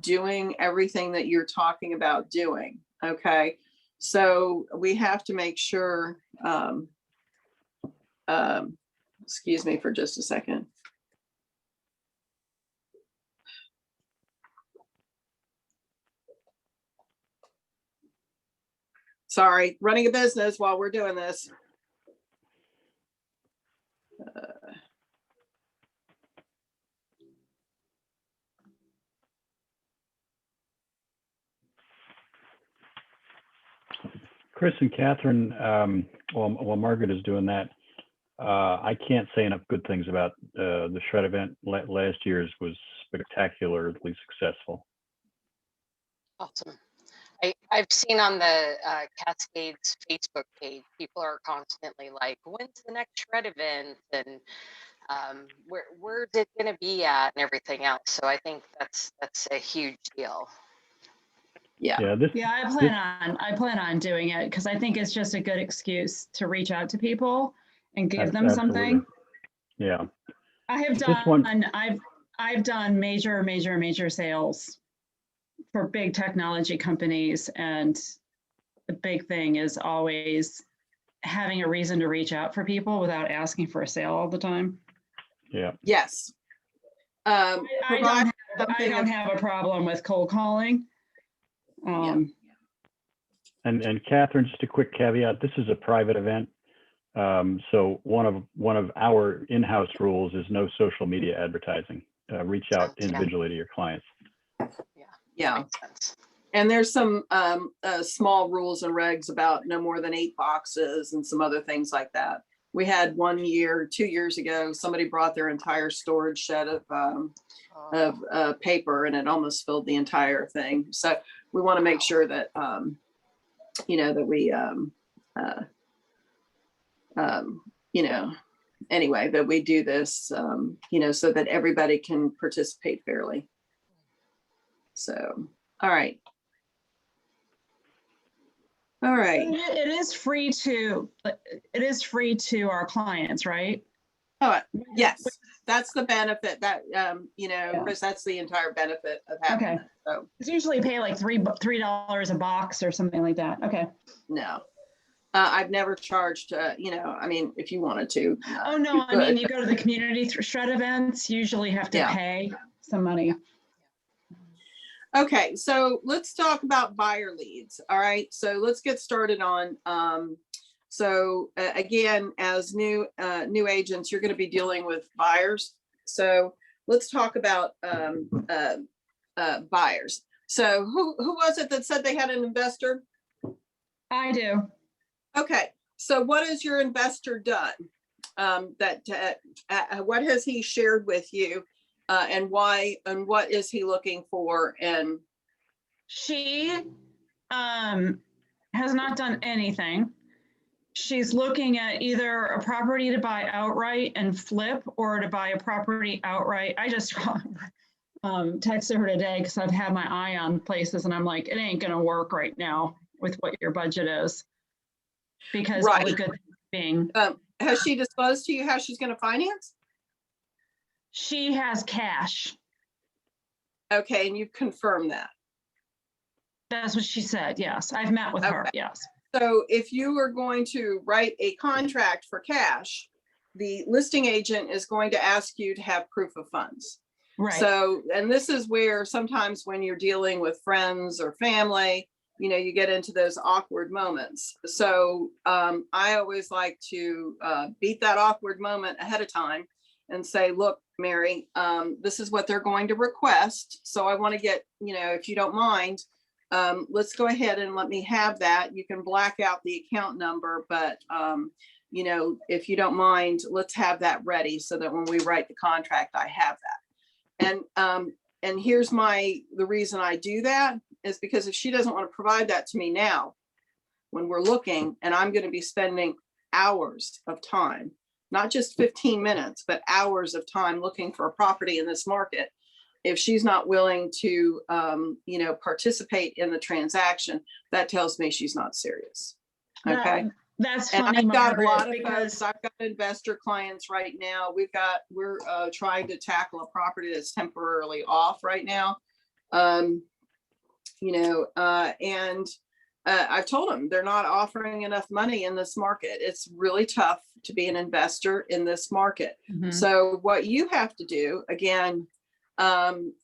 doing everything that you're talking about doing. Okay. So we have to make sure, excuse me for just a second. Sorry, running a business while we're doing this. Chris and Catherine, while Margaret is doing that, I can't say enough good things about the shred event. Last year's was spectacularly successful. Awesome. I've seen on the Cascades Facebook page, people are constantly like, when's the next shred event? And where's it going to be at and everything else. So I think that's a huge deal. Yeah. I plan on doing it because I think it's just a good excuse to reach out to people and give them something. Yeah. I've done major sales for big technology companies, and the big thing is always having a reason to reach out for people without asking for a sale all the time. Yeah. Yes. I don't have a problem with cold calling. And Catherine, just a quick caveat: this is a private event, so one of our in-house rules is no social media advertising. Reach out individually to your clients. Yeah. Makes sense. And there's some small rules and regs about no more than 8 boxes and some other things like that. We had 2 years ago, somebody brought their entire storage shed of paper, and it almost filled the entire thing. So we want to make sure that, that we, anyway, that we do this, so that everybody can participate fairly. So, all right. All right. It is free to our clients, right? Oh, yes. That's the benefit that, Chris, that's the entire benefit of having it. So it's usually pay like $3 a box or something like that. Okay. No, I've never charged, if you wanted to. Oh, no, I mean, you go to the community shred events, you usually have to pay some money. Okay, so let's talk about buyer leads. All right, so let's get started on. Again, as new agents, you're going to be dealing with buyers. So let's talk about buyers. So who was it that said they had an investor? I do. Okay, so what has your investor done? What has he shared with you? And why, and what is he looking for? And she has not done anything. She's looking at either a property to buy outright and flip, or to buy a property outright. I just texted her today because I've had my eye on places, and I'm like, it ain't gonna work right now with what your budget is, because of the good thing. Has she disclosed to you how she's going to finance? She has cash. Okay, and you've confirmed that? That's what she said, yes. I've met with her, yes. So if you are going to write a contract for cash, the listing agent is going to ask you to have proof of funds. Right. So, and this is where sometimes when you're dealing with friends or family, you get into those awkward moments. So I always like to beat that awkward moment ahead of time and say, look, Mary, this is what they're going to request. So I want to get, if you don't mind, let's go ahead and let me have that. You can black out the account number, but, if you don't mind, let's have that ready so that when we write the contract, I have that. And here's the reason I do that is because if she doesn't want to provide that to me now, when we're looking, and I'm going to be spending hours of time, not just 15 minutes, but hours of time looking for a property in this market. If she's not willing to, participate in the transaction, that tells me she's not serious. Okay. That's funny, and I've got Margaret, a lot of because folks. I've got investor clients right now. We're trying to tackle a property that's temporarily off right now. And I've told them they're not offering enough money in this market. It's really tough to be an investor in this market. So what you have to do, again,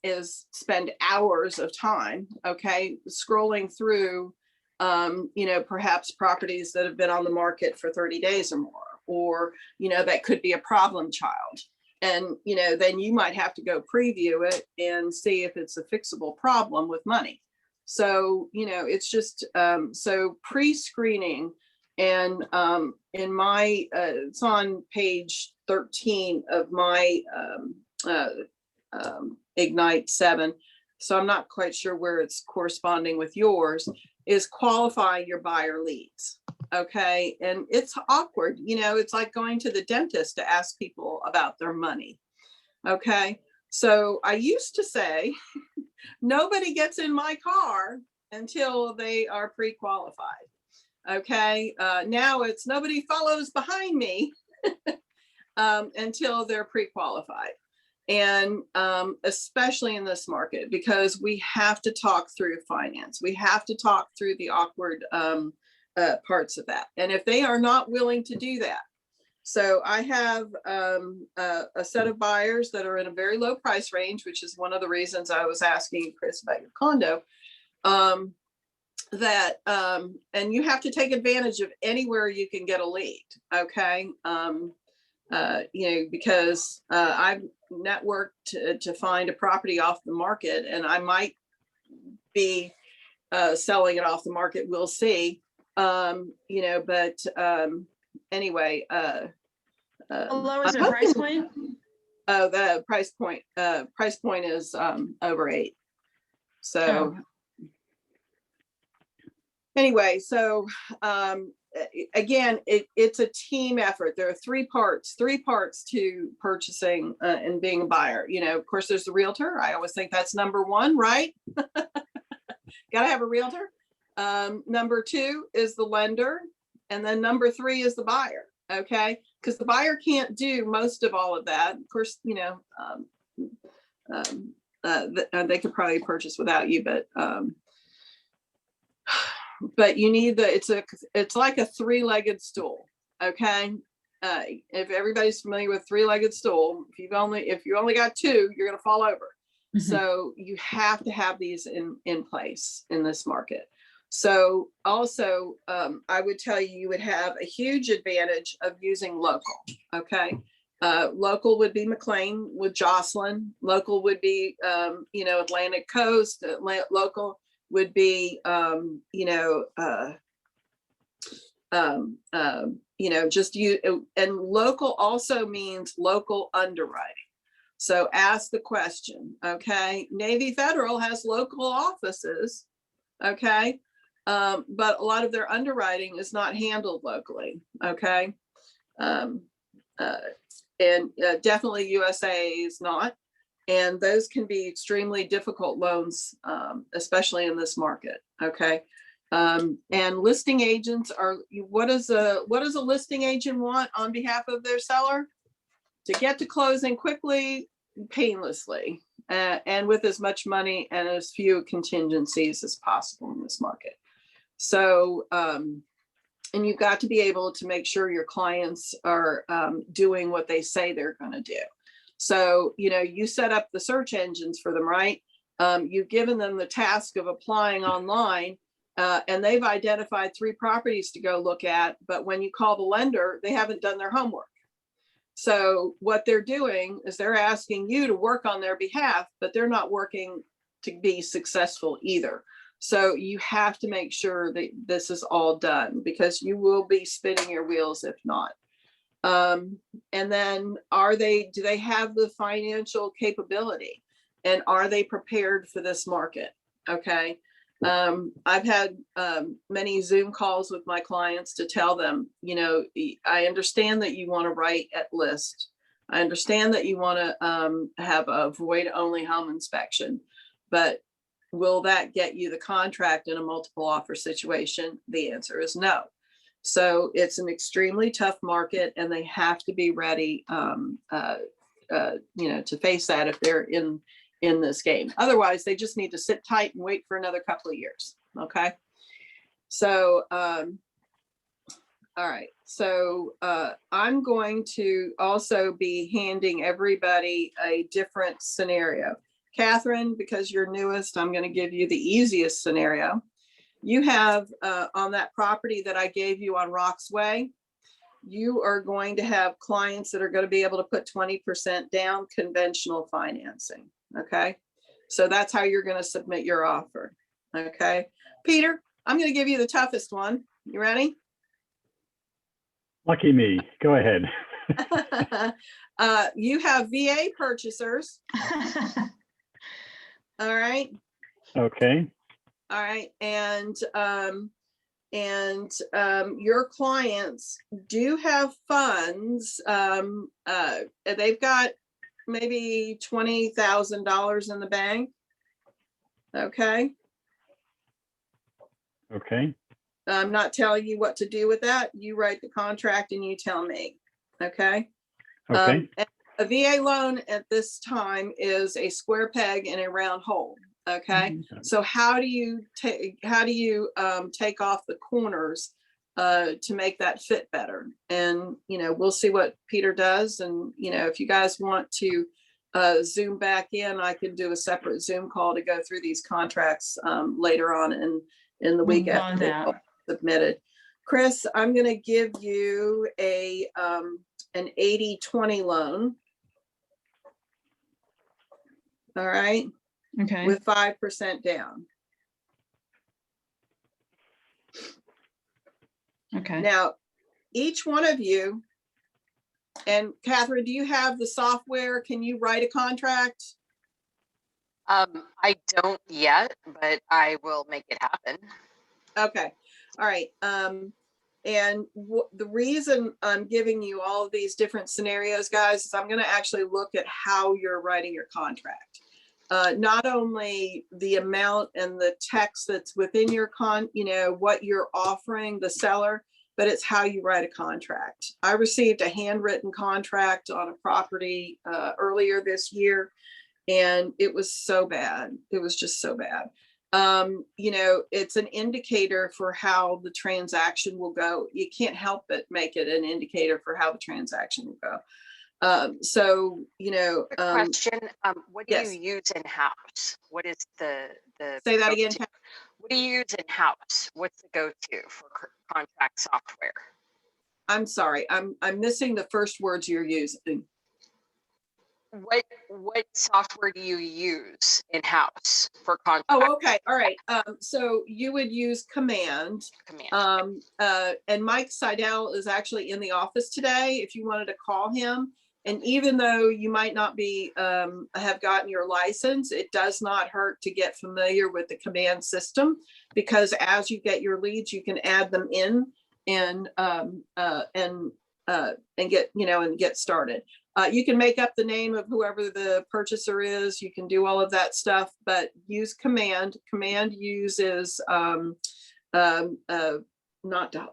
is spend hours of time, okay, scrolling through, perhaps properties that have been on the market for 30 days or more, or, that could be a problem child. And, then you might have to go preview it and see if it's a fixable problem with money. So, it's just, so pre-screening, and in my, it's on page 13 of my Ignite 7. So I'm not quite sure where it's corresponding with yours, is qualifying your buyer leads. Okay. And it's awkward. It's like going to the dentist to ask people about their money. Okay. So I used to say, nobody gets in my car until they are pre-qualified. Okay. Now it's nobody follows behind me until they're pre-qualified. And especially in this market, because we have to talk through finance. We have to talk through the awkward parts of that. And if they are not willing to do that, so I have a set of buyers that are in a very low price range, which is one of the reasons I was asking Chris about your condo, and you have to take advantage of anywhere you can get a lead. Okay. Because I've networked to find a property off the market, and I might be selling it off the market. We'll see. But anyway. How low is your price point? The price point is over 8. So anyway, so again, it's a team effort. There are three parts to purchasing and being a buyer. Of course, there's the realtor. I always think that's number one, right? Got to have a realtor. Number 2 is the lender. And then number 3 is the buyer. Okay. Because the buyer can't do most of all of that. Of course, they could probably purchase without you, but you need it's like a 3-legged stool. Okay. If everybody's familiar with 3-legged stool, if you only got 2, you're going to fall over. So you have to have these in place in this market. So also, I would tell you would have a huge advantage of using local. Okay. Local would be McLean with Jocelyn. Local would be, Atlantic Coast. Local would be, just you. And local also means local underwriting. So ask the question. Okay. Navy Federal has local offices. Okay. But a lot of their underwriting is not handled locally. Okay. And definitely USA is not. And those can be extremely difficult loans, especially in this market. Okay. And listing agents what does a listing agent want on behalf of their seller? To get to closing quickly, painlessly, and with as much money and as few contingencies as possible in this market. So, and you've got to be able to make sure your clients are doing what they say they're going to do. So, you set up the search engines for them, right? You've given them the task of applying online, and they've identified 3 properties to go look at. But when you call the lender, they haven't done their homework. So what they're doing is they're asking you to work on their behalf, but they're not working to be successful either. So you have to make sure that this is all done, because you will be spinning your wheels if not. And then do they have the financial capability, and are they prepared for this market? Okay. I've had many Zoom calls with my clients to tell them, I understand that you want to write at list. I understand that you want to have a void only home inspection, but will that get you the contract in a multiple offer situation? The answer is no. So it's an extremely tough market, and they have to be ready, to face that if they're in in this game. Otherwise, they just need to sit tight and wait for another couple of years. Okay. So, all right. So I'm going to also be handing everybody a different scenario. Catherine, because you're newest, I'm going to give you the easiest scenario. You have on that property that I gave you on Rocks Way, you are going to have clients that are going to be able to put 20% down conventional financing. Okay. So that's how you're going to submit your offer. Okay. Peter, I'm going to give you the toughest one. You ready? Lucky me. Go ahead. You have VA purchasers. All right. Okay. All right. Your clients do have funds. They've got maybe $20,000 in the bank. Okay. Okay. I'm not telling you what to do with that. You write the contract and you tell me. Okay. Okay. And a VA loan at this time is a square peg in a round hole. Okay. So how do you take off the corners to make that fit better? And, we'll see what Peter does. And, if you guys want to zoom back in, I can do a separate Zoom call to go through these contracts later on in the week after they're submitted. Chris, I'm going to give you an 80-20 loan. All right. Okay. With 5% down. Okay. Now, each one of you, and Catherine, do you have the software? Can you write a contract? I don't yet, but I will make it happen. Okay. All right. And the reason I'm giving you all of these different scenarios, guys, is I'm going to actually look at how you're writing your contract. Not only the amount and the text that's within your what you're offering the seller, but it's how you write a contract. I received a handwritten contract on a property earlier this year, and it was so bad. It was just so bad. It's an indicator for how the transaction will go. You can't help but make it an indicator for how the transaction will go. Quick question. What do yes. you use in house? What is the Say that again. What do you use in house? What's the go-to for contract software? I'm sorry. I'm missing the first words you're using. What software do you use in house for contract? Oh, okay. All right. So you would use Command. And Mike Seidel is actually in the office today if you wanted to call him. And even though you might not be have gotten your license, it does not hurt to get familiar with the Command system, because as you get your leads, you can add them in and get and get started. You can make up the name of whoever the purchaser is. You can do all of that stuff, but use Command. Command uses not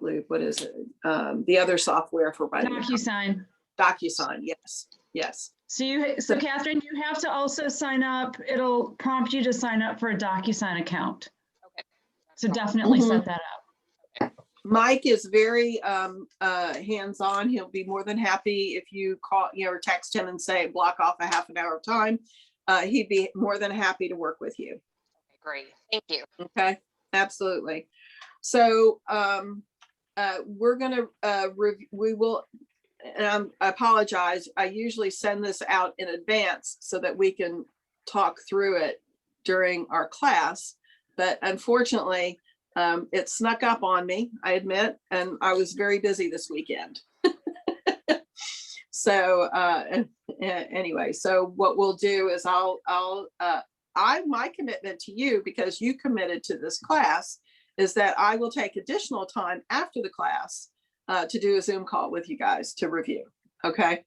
.loop. What is it? The other software for writing. DocuSign. DocuSign. Yes. Yes. So Catherine, you have to also sign up. It'll prompt you to sign up for a DocuSign account. Okay. So definitely set that up. Mike is very hands-on. He'll be more than happy if you call, or text him and say, block off a half an hour of time. He'd be more than happy to work with you. Okay, great. Thank you. Okay, absolutely. So we're going to, we will, and I apologize. I usually send this out in advance so that we can talk through it during our class. But unfortunately, it snuck up on me, I admit, and I was very busy this weekend. So anyway, so what we'll do is my commitment to you, because you committed to this class, is that I will take additional time after the class to do a Zoom call with you guys to review. Okay.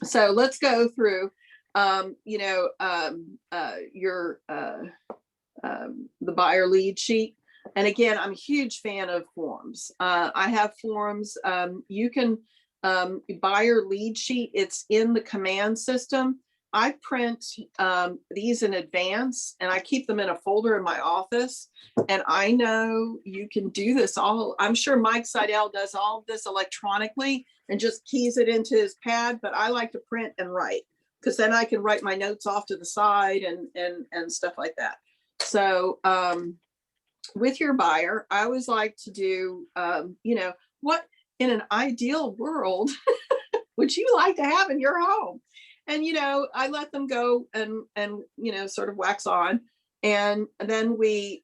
So let's go through, the buyer lead sheet. And again, I'm a huge fan of forms. I have forms. You can buyer lead sheet. It's in the Command system. I print these in advance and I keep them in a folder in my office. And I know you can do this all. I'm sure Mike Seidel does all of this electronically and just keys it into his pad, but I like to print and write because then I can write my notes off to the side and stuff like that. So with your buyer, I always like to do, you know, what in an ideal world would you like to have in your home? And, you know, I let them go and, you know, sort of wax on. And then we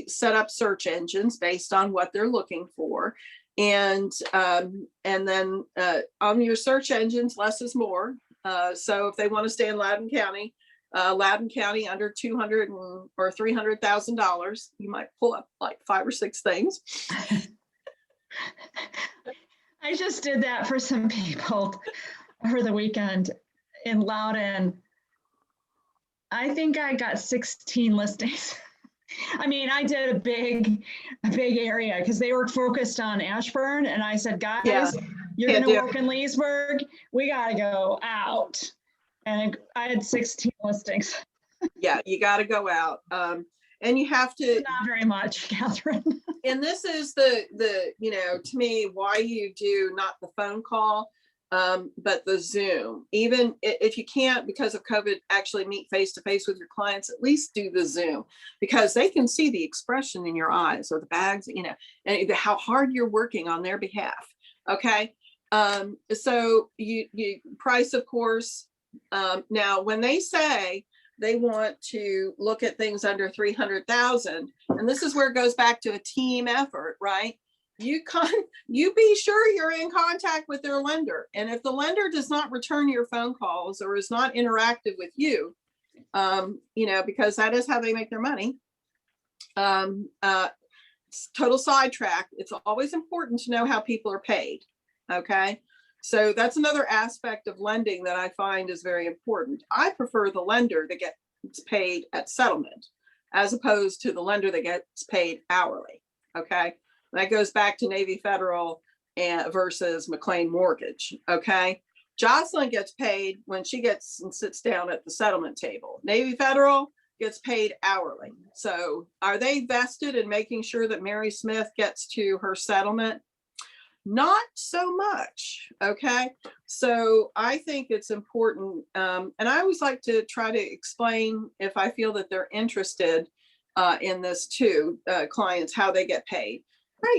set up search engines based on what they're looking for. And then on your search engines, less is more. So if they want to stay in Loudoun County under 200 or $300,000, you might pull up like 5 or 6 things. I just did that for some people over the weekend in Loudoun. I think I got 16 listings. I mean, I did a big area because they were focused on Ashburn. And I said, guys, you're going to work in Leesburg. We got to go out. And I had 16 listings. Yeah, you got to go out. And you have to. Not very much, Catherine. And this is the, you know, to me, why you do not the phone call, but the Zoom. Even if you can't, because of COVID, actually meet face to face with your clients, at least do the Zoom, because they can see the expression in your eyes or the bags, you know, and how hard you're working on their behalf. Okay. So you price, of course. Now, when they say they want to look at things under 300,000, and this is where it goes back to a team effort, right? You be sure you're in contact with their lender. And if the lender does not return your phone calls or is not interactive with you, you know, because that is how they make their money. Total sidetrack. It's always important to know how people are paid. Okay. So that's another aspect of lending that I find is very important. I prefer the lender that gets paid at settlement as opposed to the lender that gets paid hourly. Okay. That goes back to Navy Federal versus McLean Mortgage. Okay. Jocelyn gets paid when she gets and sits down at the settlement table. Navy Federal gets paid hourly. So are they vested in making sure that Mary Smith gets to her settlement? Not so much. Okay. So I think it's important. And I always like to try to explain, if I feel that they're interested in this too, clients, how they get paid.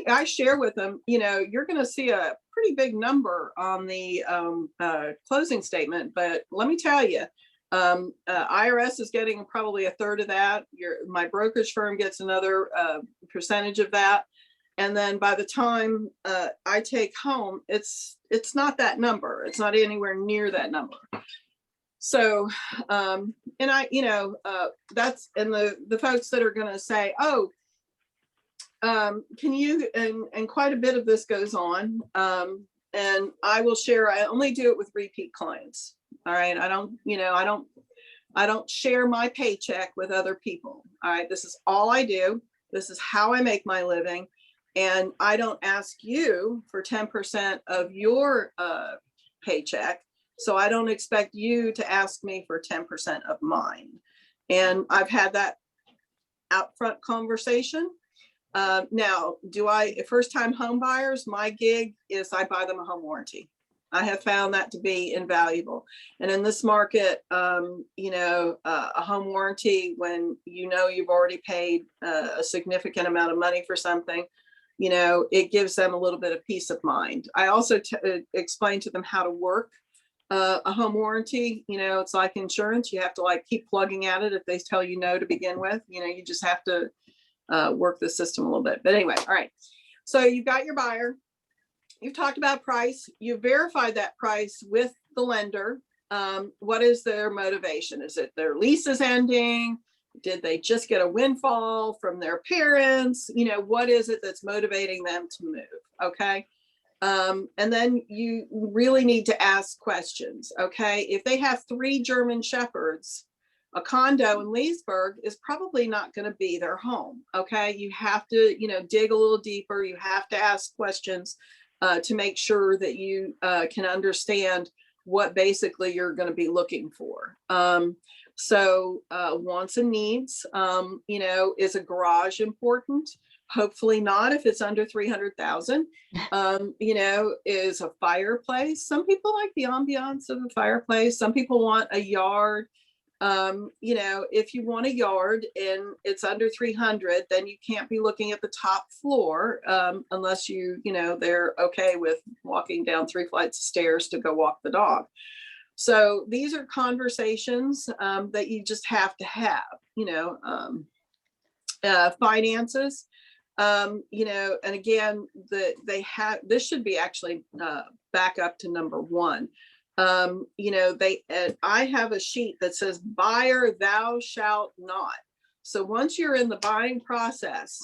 I share with them, you know, you're going to see a pretty big number on the closing statement, but let me tell you, IRS is getting probably a third of that. My brokerage firm gets another percentage of that. And then by the time I take home, it's not that number. It's not anywhere near that number. So, and I, you know, that's, and the folks that are going to say, oh, can you, and quite a bit of this goes on. And I will share, I only do it with repeat clients. All right. I don't, you know, I don't share my paycheck with other people. All right. This is all I do. This is how I make my living. And I don't ask you for 10% of your paycheck. So I don't expect you to ask me for 10% of mine. And I've had that upfront conversation. Now, first-time home buyers, my gig is I buy them a home warranty. I have found that to be invaluable. And in this market, you know, a home warranty, when you know you've already paid a significant amount of money for something, you know, it gives them a little bit of peace of mind. I also explain to them how to work a home warranty. You know, it's like insurance. You have to like keep plugging at it if they tell you no to begin with. You know, you just have to work the system a little bit. But anyway, all right. So you've got your buyer. You've talked about price. You verified that price with the lender. What is their motivation? Is it their lease is ending? Did they just get a windfall from their parents? You know, what is it that's motivating them to move? Okay. And then you really need to ask questions. Okay. If they have 3 German Shepherds, a condo in Leesburg is probably not going to be their home. Okay. You have to, you know, dig a little deeper. You have to ask questions to make sure that you can understand what basically you're going to be looking for. So wants and needs, you know, is a garage important? Hopefully not if it's under 300,000. You know, is a fireplace. Some people like the ambiance of a fireplace. Some people want a yard. You know, if you want a yard and it's under 300, then you can't be looking at the top floor unless you know, they're okay with walking down 3 flights of stairs to go walk the dog. So these are conversations that you just have to have, you know. Finances, you know, and again, this should be actually back up to number 1. You know, I have a sheet that says buyer thou shalt not. So once you're in the buying process,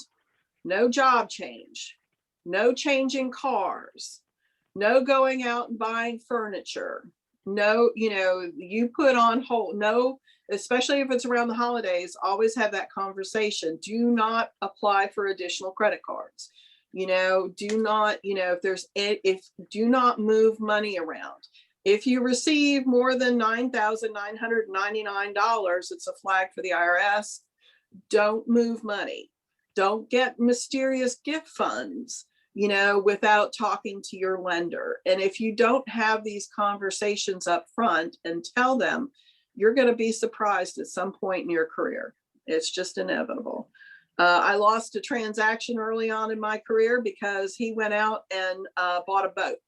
no job change, no changing cars, no going out and buying furniture, no, you know, you put on hold, no, especially if it's around the holidays, always have that conversation. Do not apply for additional credit cards. You know, do not, you know, do not move money around. If you receive more than $9,999, it's a flag for the IRS. Don't move money. Don't get mysterious gift funds, you know, without talking to your lender. And if you don't have these conversations up front and tell them, you're going to be surprised at some point in your career. It's just inevitable. I lost a transaction early on in my career because he went out and bought a boat.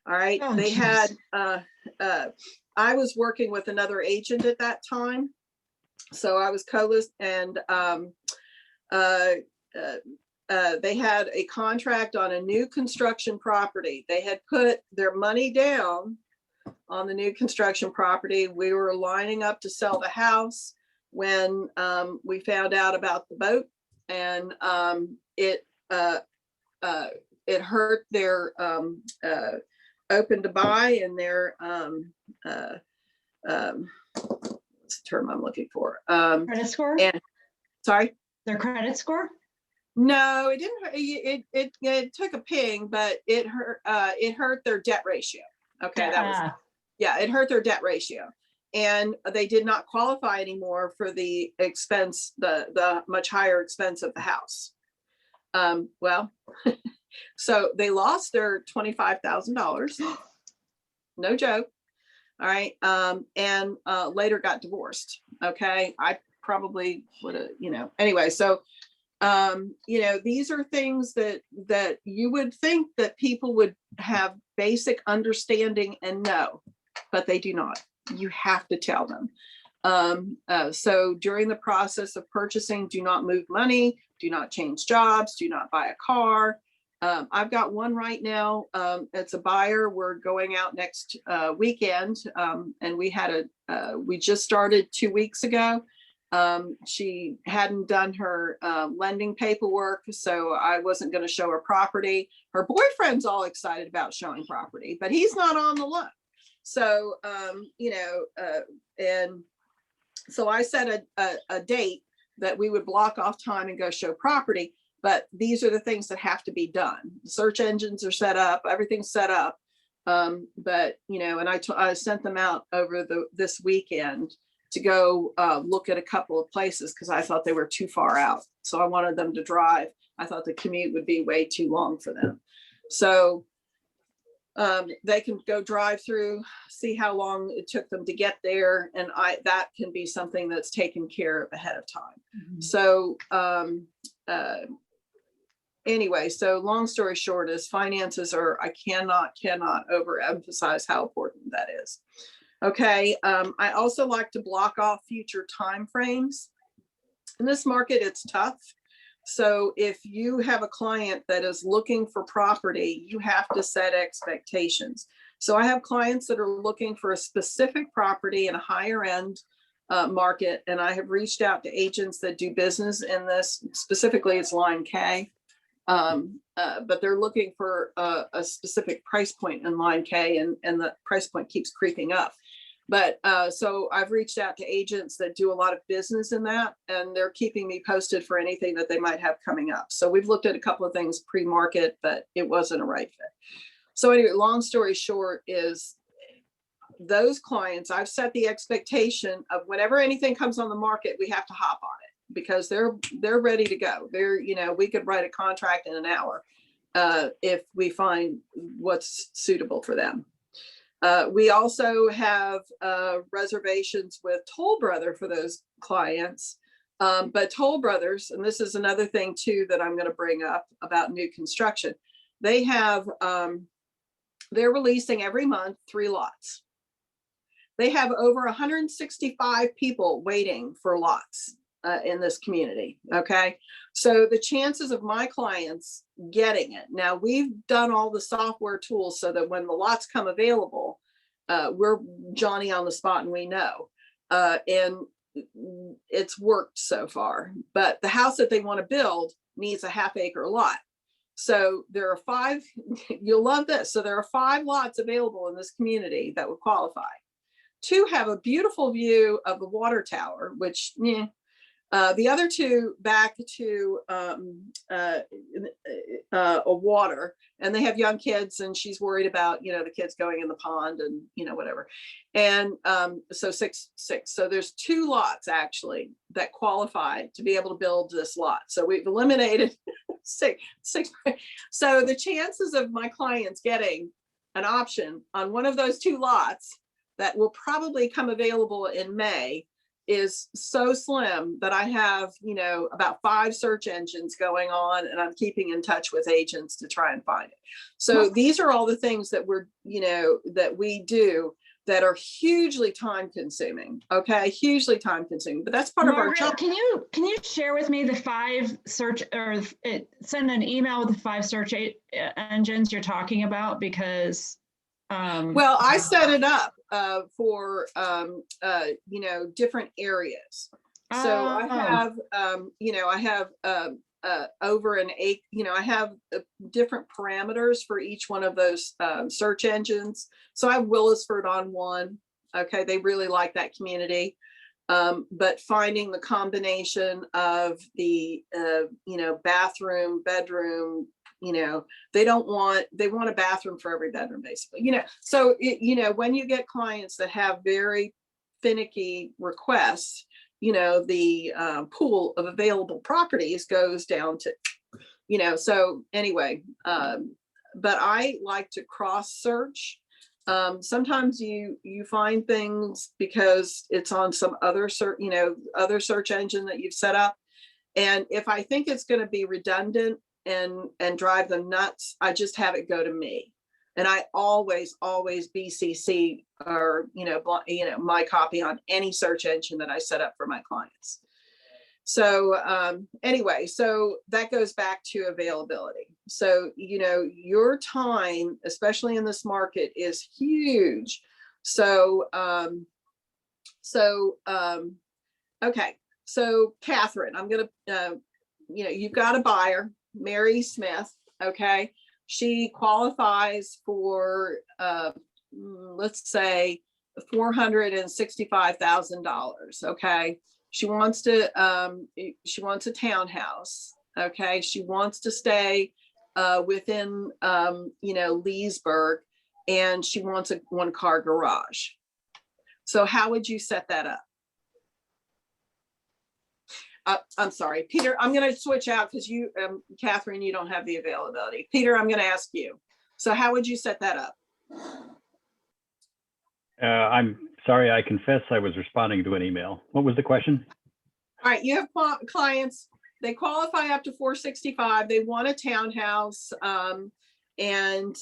All right. Oh, they geez. had, I was working with another agent at that time. So I was co-list, and they had a contract on a new construction property. They had put their money down on the new construction property. We were lining up to sell the house when we found out about the boat, and it hurt their open to buy and their what's the term I'm looking for? Credit score? And sorry, Their credit score? no, it didn't. It took a ping, but it hurt their debt ratio. Okay, that was, yeah, it hurt their debt ratio, and they did not qualify anymore for the expense, the much higher expense of the house. Well, so they lost their $25,000. No joke. All right. And later got divorced. Okay. I probably would have, you know, anyway. So, you know, these are things that you would think that people would have basic understanding and know, but they do not. You have to tell them. So during the process of purchasing, do not move money, do not change jobs, do not buy a car. I've got one right now. It's a buyer. We're going out next weekend, and we just started 2 weeks ago. She hadn't done her lending paperwork, so I wasn't going to show her property. Her boyfriend's all excited about showing property, but he's not on the loan. So, you know, and so I set a date that we would block off time and go show property. But these are the things that have to be done. The search engines are set up, everything's set up. But, you know, and I sent them out over this weekend to go look at a couple of places because I thought they were too far out. So I wanted them to drive. I thought the commute would be way too long for them. So they can go drive through, see how long it took them to get there. And that can be something that's taken care of ahead of time. Mm-hmm. So anyway, so long story short is finances are, I cannot overemphasize how important that is. Okay. I also like to block off future timeframes. In this market, it's tough. So if you have a client that is looking for property, you have to set expectations. So I have clients that are looking for a specific property in a higher end market. And I have reached out to agents that do business in this, specifically it's line K. But they're looking for a specific price point in line K, and the price point keeps creeping up. But so I've reached out to agents that do a lot of business in that, and they're keeping me posted for anything that they might have coming up. So we've looked at a couple of things pre-market, but it wasn't a right fit. So anyway, long story short is those clients, I've set the expectation of whenever anything comes on the market, we have to hop on it because they're ready to go. We could write a contract in an hour if we find what's suitable for them. We also have reservations with Toll Brother for those clients. But Toll Brothers, and this is another thing too that I'm going to bring up about new construction, they have, they're releasing every month 3 lots. They have over 165 people waiting for lots in this community. Okay. So the chances of my clients getting it, now we've done all the software tools so that when the lots come available, we're Johnny on the spot and we know. And it's worked so far, but the house that they want to build needs a half-acre lot. So there are 5, you'll love this. So there are 5 lots available in this community that would qualify. 2 have a beautiful view of the water tower, which the other 2 back to a water, and they have young kids and she's worried about, the kids going in the pond and, whatever. And so 6. So there's 2 lots actually that qualify to be able to build this lot. So we've eliminated 6. So the chances of my clients getting an option on one of those 2 lots that will probably come available in May is so slim that I have, about 5 search engines going on, and I'm keeping in touch with agents to try and find it. So these are all the things that we're, that we do that are hugely time consuming. Okay. Hugely time consuming, but that's part Margaret, of our job. can you share with me the 5 search, or send an email with the 5 search engines you're talking about? Because well, I set it up for different areas. So I have I have over an 8, I have different parameters for each one of those search engines. So I have Willisford on one. Okay, they really like that community. But finding the combination of the bathroom, bedroom, they want a bathroom for every bedroom, basically, so when you get clients that have very finicky requests, the pool of available properties goes down to, so anyway, but I like to cross search. Sometimes you find things because it's on some other search, other search engine that you've set up. And if I think it's going to be redundant and drive them nuts, I just have it go to me. And I always BCC or, my copy on any search engine that I set up for my clients. So anyway, so that goes back to availability. So, your time, especially in this market, is huge. So, okay. So Catherine, I'm going to, you've got a buyer, Mary Smith. Okay. She qualifies for, let's say $465,000. Okay. She wants a townhouse. Okay. She wants to stay within, Leesburg, and she wants a 1-car garage. So how would you set that up? I'm sorry, Peter, I'm going to switch out because you, Catherine, you don't have the availability. Peter, I'm going to ask you. So how would you set that up? I'm sorry, I confess I was responding to an email. What was the question? All right, you have clients, they qualify up to 465. They want a townhouse, and they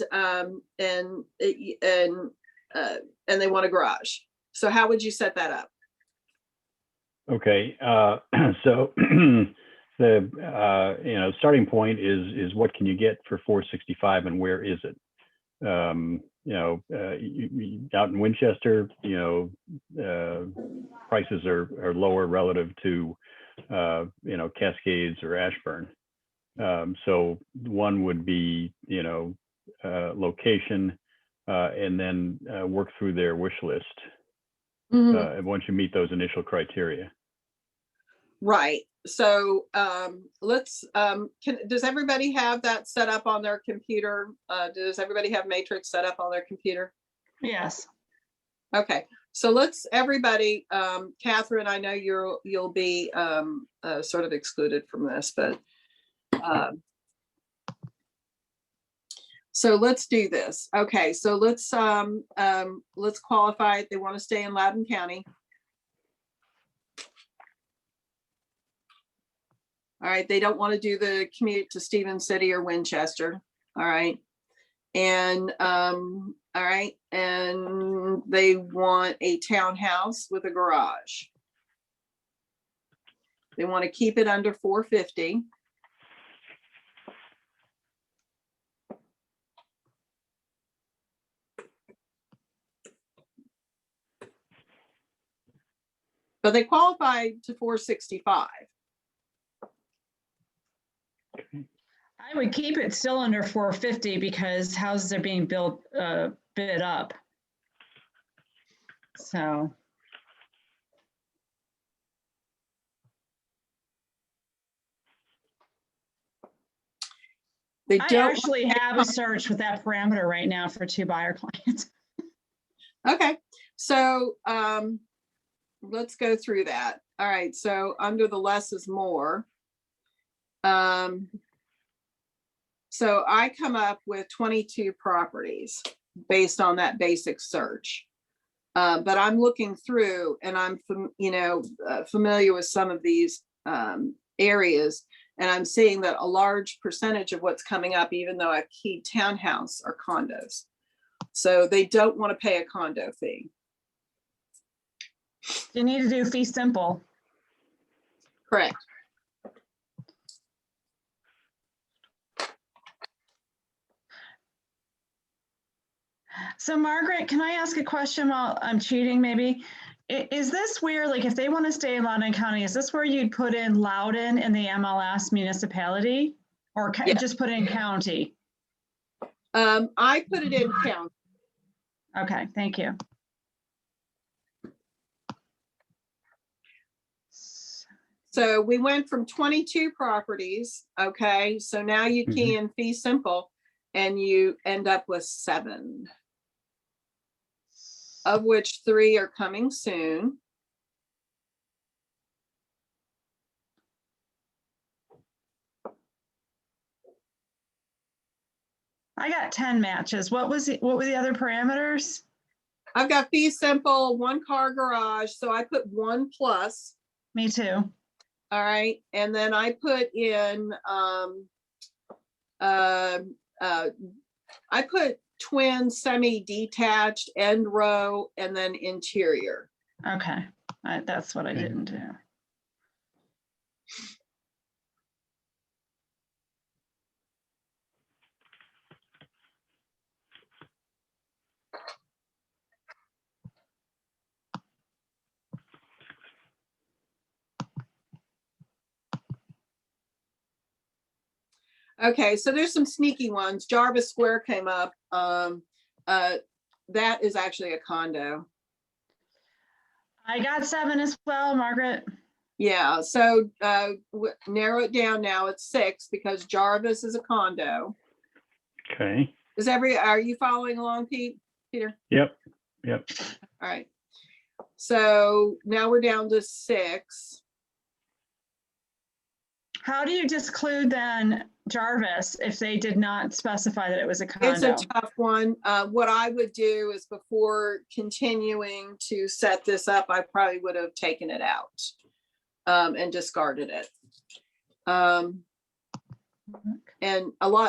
want a garage. So how would you set that up? Okay, so the starting point is what can you get for 465 and where is it? Out in Winchester, prices are lower relative to Cascades or Ashburn. So one would be location, and then work through their wish list. Once you meet those initial criteria. Right. So let's, does everybody have that set up on their computer? Does everybody have Matrix set up on their computer? Yes. Okay, so let's, everybody, Catherine, I know you'll be sort of excluded from this, but so let's do this. Okay, so let's qualify. They want to stay in Loudoun County. All right, they don't want to do the commute to Stevens City or Winchester. All right. And all right, and they want a townhouse with a garage. They want to keep it under 450. But they qualify to 465. I would keep it still under 450 because houses are being built, bid up. So. They I don't actually have a search with that parameter right now for 2 buyer clients. Okay, so let's go through that. All right, so under the less is more. So I come up with 22 properties based on that basic search. But I'm looking through and I'm familiar with some of these areas, and I'm seeing that a large percentage of what's coming up, even though I've keyed townhouse, are condos. So they don't want to pay a condo fee. You need to do fee simple. Correct. So Margaret, can I ask a question while I'm cheating maybe? Is this where, like, if they want to stay in Loudoun County, is this where you'd put in Loudoun in the MLS municipality, or Yeah. just put in county? I put it in county. Okay, thank you. So we went from 22 properties. Okay, so now you key in fee simple and you end up with 7, of which 3 are coming soon. I got 10 matches. What were the other parameters? I've got fee simple, 1 car garage, so I put 1 plus. Me too. All right, and then I put in I put twin semi-detached, end row, and then interior. Okay, that's what I didn't do. Okay, so there's some sneaky ones. Jarvis Square came up. That is actually a condo. I got 7 as well, Margaret. Yeah, so narrow it down now. It's 6 because Jarvis is a condo. Okay. Are you following along, Peter? Yep. All right. So now we're down to 6. How do you disclude then Jarvis if they did not specify that it was a condo? It's a tough one. What I would do is, before continuing to set this up, I probably would have taken it out and discarded it. And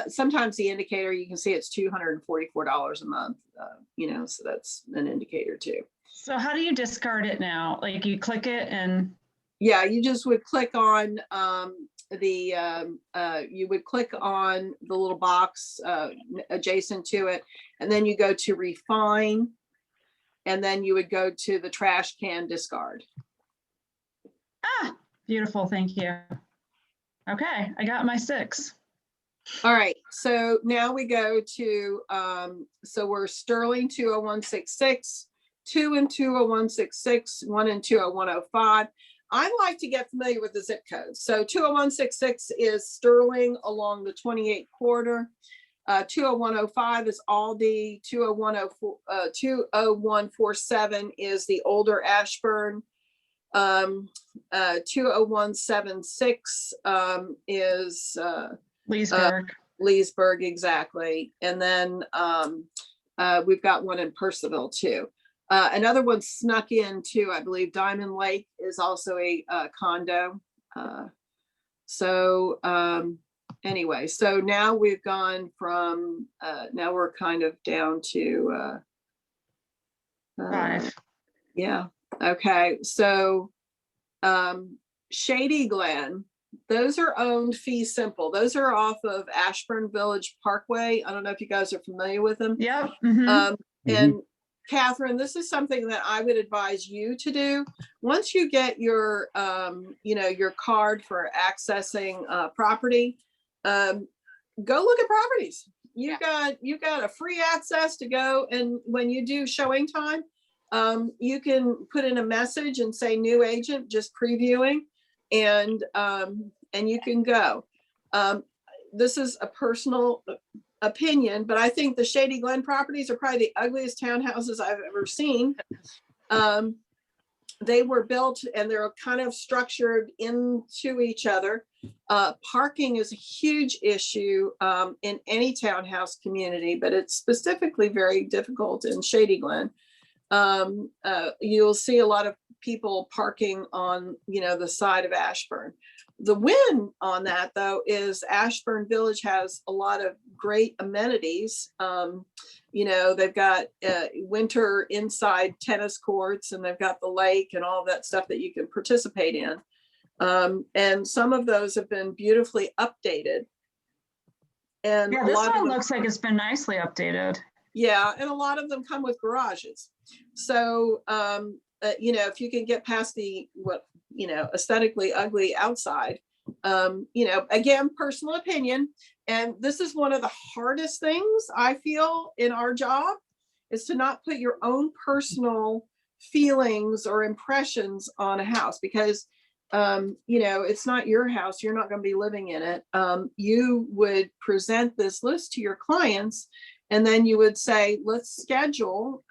sometimes the indicator, you can see it's $244 a month, so that's an indicator too. So how do you discard it now? Like, you click it and? Yeah, you just would click on you would click on the little box adjacent to it, and then you go to refine, and then you would go to the trash can discard. Ah, beautiful, thank you. Okay, I got my 6. All right, so now we go to, so we're Sterling 20166, 2 and 20166, 1 and 20105. I like to get familiar with the zip codes. So 20166 is Sterling along the 28 corridor. 20105 is Aldi. 20147 is the older Ashburn. 20176 is Leesburg. Leesburg, exactly. And then we've got one in Percival too. Another one snuck in too, I believe Diamond Lake is also a condo. Anyway, so now we've gone from, now we're kind of down to 5. yeah, okay. So Shady Glen, those are owned fee simple. Those are off of Ashburn Village Parkway. I don't know if you guys are familiar with them. Yep. Mhm. And Catherine, this is something that I would advise you to do. Once you get your, your card for accessing property, go look at properties. You've got a free access to go, and when you do showing time, you can put in a message and say new agent, just previewing, and you can go. This is a personal opinion, but I think the Shady Glen properties are probably the ugliest townhouses I've ever seen. They were built and they're kind of structured into each other. Parking is a huge issue in any townhouse community, but it's specifically very difficult in Shady Glen. You'll see a lot of people parking on, the side of Ashburn. The win on that, though, is Ashburn Village has a lot of great amenities. They've got winter inside tennis courts, and they've got the lake and all that stuff that you can participate in. And some of those have been beautifully updated. And Yeah, this one looks like it's been nicely updated. Yeah, and a lot of them come with garages. So, if you can get past the aesthetically ugly outside, again, personal opinion. And this is one of the hardest things I feel in our job, is to not put your own personal feelings or impressions on a house, because it's not your house. You're not going to be living in it. You would present this list to your clients, and then you would say, let's schedule,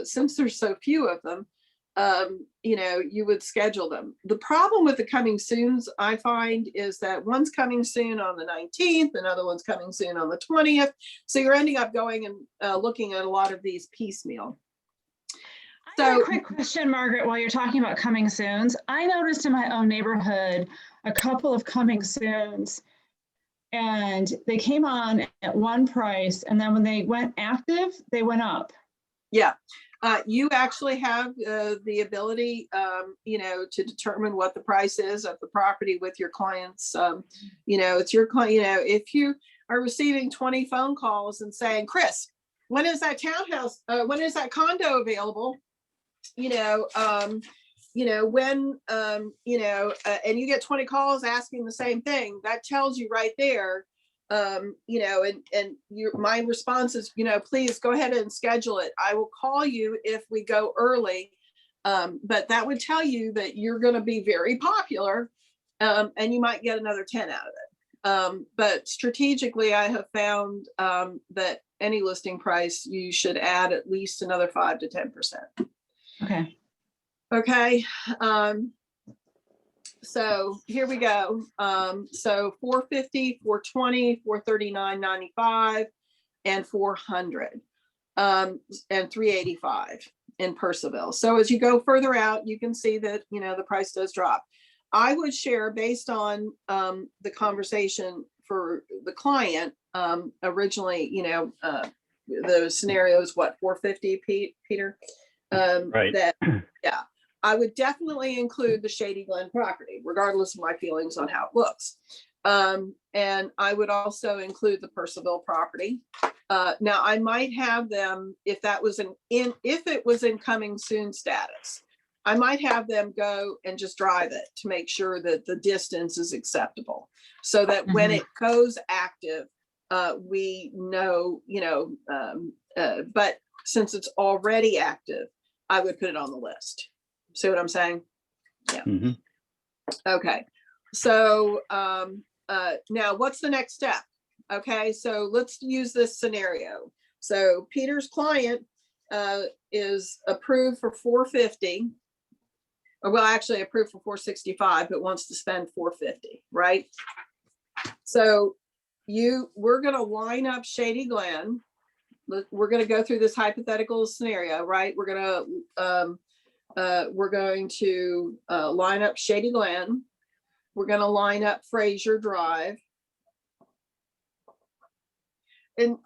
since there's so few of them, you would schedule them. The problem with the coming soons, I find, is that one's coming soon on the 19th, another one's coming soon on the 20th. So you're ending up going and looking at a lot of these piecemeal. I have a quick question, Margaret, while you're talking about coming soons. I noticed in my own neighborhood a couple of coming soons, and they came on at one price, and then when they went active, they went up. Yeah. You actually have the ability, to determine what the price is of the property with your clients. It's your client. If you are receiving 20 phone calls and saying, Chris, when is that townhouse? When is that condo available? And you get 20 calls asking the same thing, that tells you right there, my response is, please go ahead and schedule it. I will call you if we go early. But that would tell you that you're going to be very popular, and you might get another 10 out of it. But strategically, I have found that any listing price, you should add at least another 5 to 10%. Okay. Okay. So here we go. So 450, 420, 439.95, and 400, and 385 in Percival. So as you go further out, you can see that, the price does drop. I would share, based on the conversation for the client, originally, the scenario is what, 450, Peter? Right. Yeah. I would definitely include the Shady Glen property, regardless of my feelings on how it looks. And I would also include the Percival property. Now I might have them, if it was in coming soon status, I might have them go and just drive it to make sure that the distance is acceptable, so that when it goes active, we know, but since it's already active, I would put it on the list. See what I'm saying? Yeah. Okay. So now what's the next step? Okay, so let's use this scenario. So Peter's client is approved for 450. Or well, actually approved for 465, but wants to spend 450, right? So we're gonna line up Shady Glen. We're gonna go through this hypothetical scenario, right? We're going to line up Shady Glen. We're gonna line up Fraser Drive. And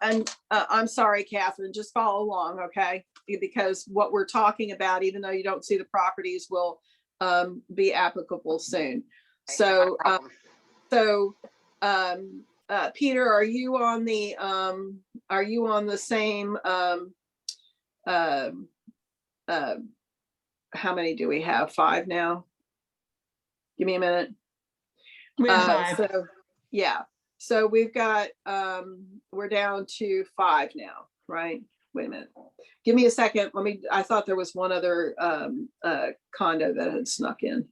I'm sorry, Catherine, just follow along, okay? Because what we're talking about, even though you don't see the properties, will be applicable soon. So, Peter, are you on the same? How many do we have? 5 now? Give me a minute. We have 5. So, yeah. So we've got, we're down to 5 now, right? Wait a minute. Give me a second. I thought there was one other condo that had snuck in.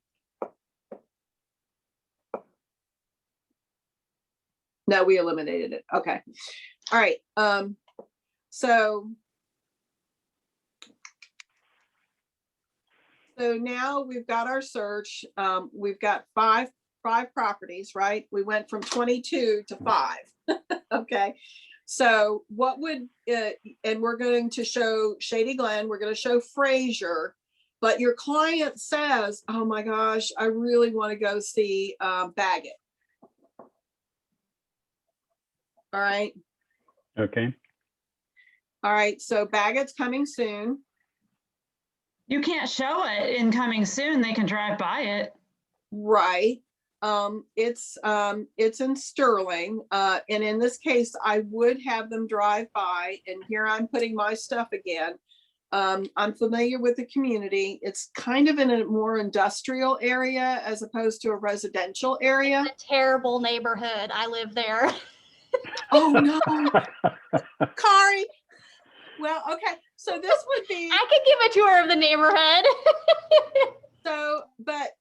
No, we eliminated it. Okay. All right. So now we've got our search. We've got five properties, right? We went from 22 to 5. Okay. So what would, and we're going to show Shady Glen, we're going to show Fraser, but your client says, oh my gosh, I really want to go see Bagot. All right. Okay. All right. So Bagot's coming soon. You can't show it in coming soon. They can drive by it. Right. It's in Sterling. And in this case, I would have them drive by, and here I'm putting my stuff again. I'm familiar with the community. It's kind of in a more industrial area as opposed to a residential area. It's a terrible neighborhood. I live there. Oh no, Kari. Well, okay. So this would be. I could give a tour of the neighborhood. So, but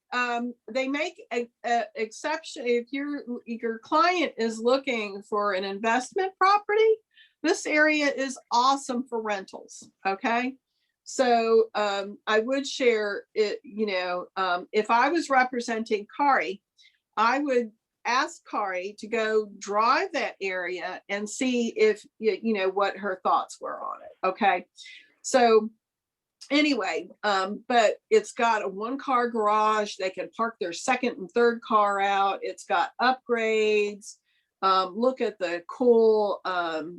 they make a exception if your client is looking for an investment property. This area is awesome for rentals. Okay, so I would share it. If I was representing Kari, I would ask Kari to go drive that area and see if what her thoughts were on it. Okay, so. Anyway, but it's got a 1-car garage. They can park their 2nd and 3rd car out. It's got upgrades. Look at the cool, the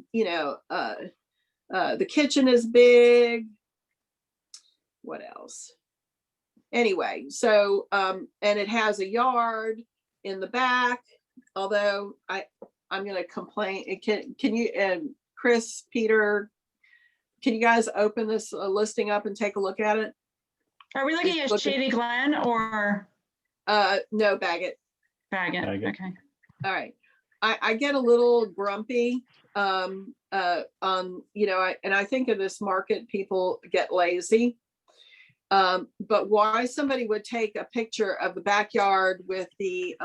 kitchen is big. What else? Anyway, so, and it has a yard in the back, although I'm going to complain. Can you, Chris, Peter, can you guys open this listing up and take a look at it? Are we looking at Shady Glen or? No, Bagot. Bagot. Bagot. Okay. All right. I get a little grumpy on, and I think in this market, people get lazy. But why somebody would take a picture of the backyard with the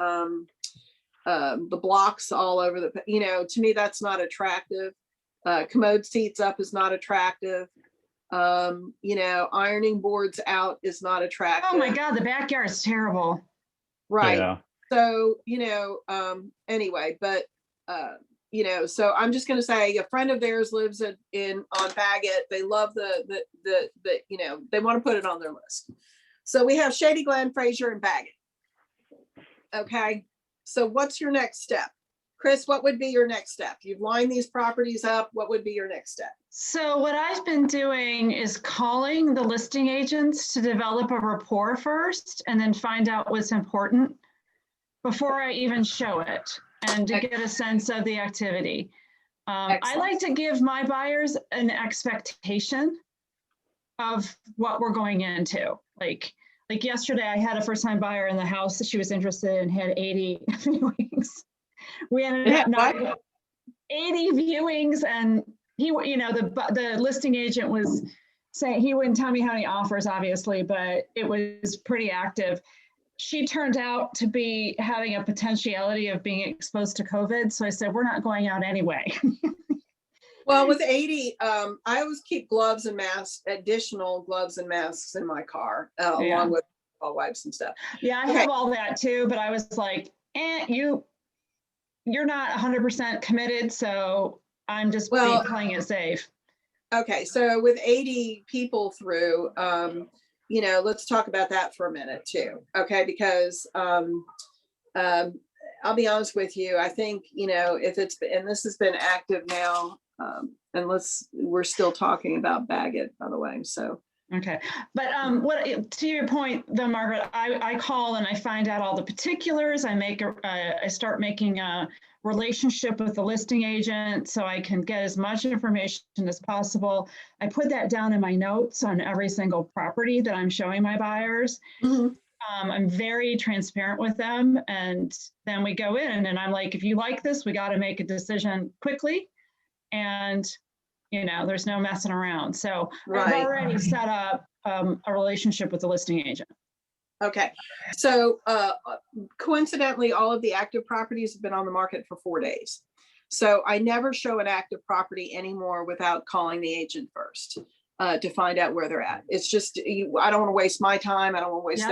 blocks all over to me, that's not attractive. Commode seats up is not attractive. Ironing boards out is not attractive. Oh my God, the backyard is terrible. Right. Yeah. So, anyway, but, so I'm just going to say a friend of theirs lives on Bagot. They love they want to put it on their list. So we have Shady Glen, Fraser, and Bagot. Okay. So what's your next step? Chris, what would be your next step? You've lined these properties up. What would be your next step? So what I've been doing is calling the listing agents to develop a rapport first and then find out what's important before I even show it and to get a sense of the activity. I like to give my buyers an expectation of what we're going into. Like yesterday, I had a first-time buyer in the house that she was interested in, had 80 viewings. We ended up not 80 viewings, and he, the listing agent was saying he wouldn't tell me how many offers, obviously, but it was pretty active. she turned out to be having a potentiality of being exposed to COVID. So I said, we're not going out anyway. Well, with 80, I always keep gloves and masks, additional gloves and masks in my car, Yeah. along with all wipes and stuff. Yeah, I Okay. have all that too, but I was like, you're not 100% committed, so I'm just Well, playing it safe. Okay, so with 80 people through, you know, let's talk about that for a minute too. Okay, because I'll be honest with you. I think, you know, if it's, and this has been active now, and we're still talking about Bagot, by the way. So Okay, but what to your point though, Margaret, I call and I find out all the particulars. I start making a relationship with the listing agent so I can get as much information as possible. I put that down in my notes on every single property that I'm showing my buyers. I'm very transparent with them, and then we go in and I'm like, if you like this, we got to make a decision quickly, and you know, there's no messing around. So Right. I've already set up a relationship with the listing agent. Okay, so coincidentally, all of the active properties have been on the market for 4 days. So I never show an active property anymore without calling the agent first to find out where they're at. It's just, I don't want to waste my time. I don't want to waste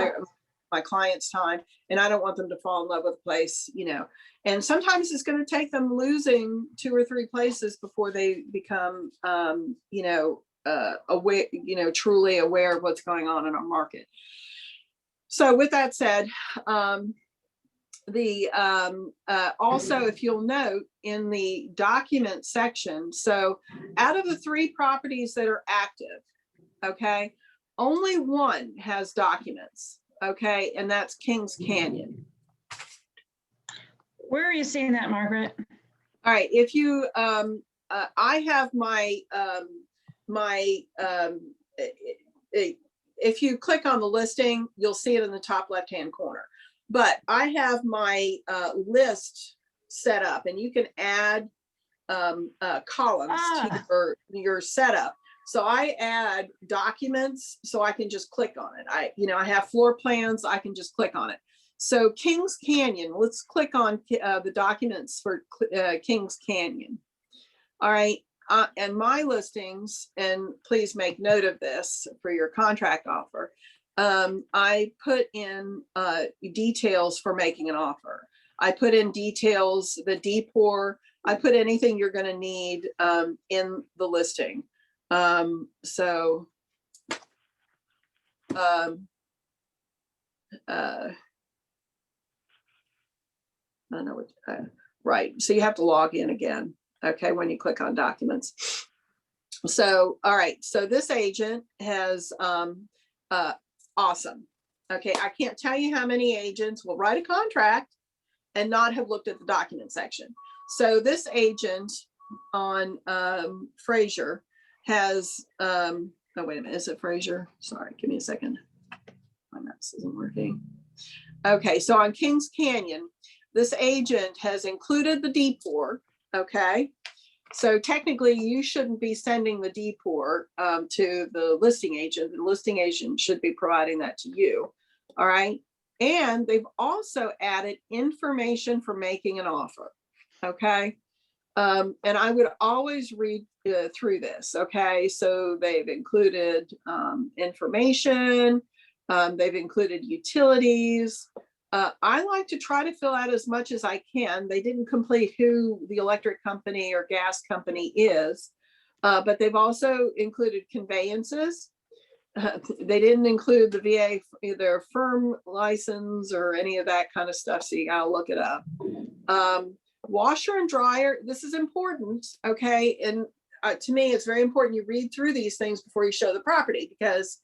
my client's time, and I don't want them to fall in love with a place, you know. And sometimes it's going to take them losing 2 or 3 places before they become, you know, aware, you know, truly aware of what's going on in our market. So with that said, also, if you'll note in the document section, so out of the 3 properties that are active, okay, only 1 has documents, okay, and that's Kings Canyon. Where are you seeing that, Margaret? All right, if you, I have if you click on the listing, you'll see it in the top left-hand corner. But I have my list set up, and you can add columns to your setup. So I add documents, so I can just click on it. I have floor plans, I can just click on it. So Kings Canyon, let's click on the documents for Kings Canyon. All right. And my listings, and please make note of this for your contract offer, I put in details for making an offer. I put in details, the DPOR, I put anything you're going to need in the listing. I don't know what, right. So you have to log in again. Okay. When you click on documents. So, all right. So this agent has, awesome. Okay. I can't tell you how many agents will write a contract and not have looked at the document section. So this agent on, Fraser has, oh, wait a minute. Is it Fraser? Sorry. Give me a second. My mouse isn't working. Okay. So on Kings Canyon, this agent has included the DPOR, okay? So technically you shouldn't be sending the DPOR to the listing agent. The listing agent should be providing that to you, all right? And they've also added information for making an offer, okay? And I would always read through this, okay? So they've included information, they've included utilities. I like to try to fill out as much as I can. They didn't complete who the electric company or gas company is, but they've also included conveyances. They didn't include the VA, either firm license or any of that kind of stuff, so you gotta look it up. Washer and dryer, this is important, okay? And to me, it's very important you read through these things before you show the property, because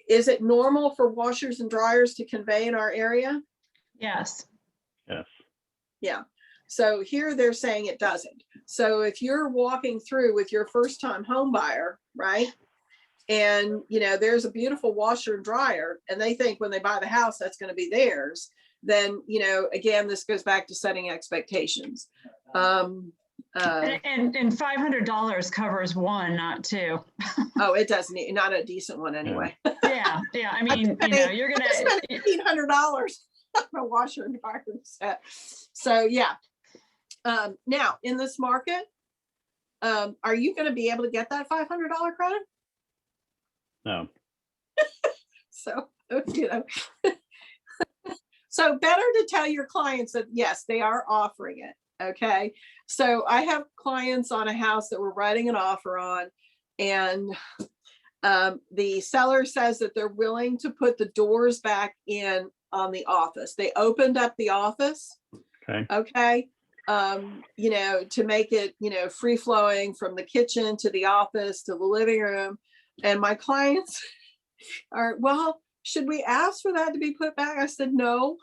is it normal for washers and dryers to convey in our area? Yes. Yes. Yeah. So here they're saying it doesn't. So if you're walking through with your first time home buyer, right? And there's a beautiful washer and dryer, and they think when they buy the house, that's going to be theirs. Then, again, this goes back to setting expectations. And $500 covers one, not two. Oh, it doesn't, not a decent one anyway. Yeah, I mean, you're I spent gonna. $1,500 on a washer and dryer set. So yeah. Now in this market, are you going to be able to get that $500 credit? No. So, so better to tell your clients that yes, they are offering it. Okay. So I have clients on a house that we're writing an offer on, and the seller says that they're willing to put the doors back in on the office. They opened up the office. Okay. To make it, free flowing from the kitchen to the office to the living room. And my clients are, well, should we ask for that to be put back? I said, no,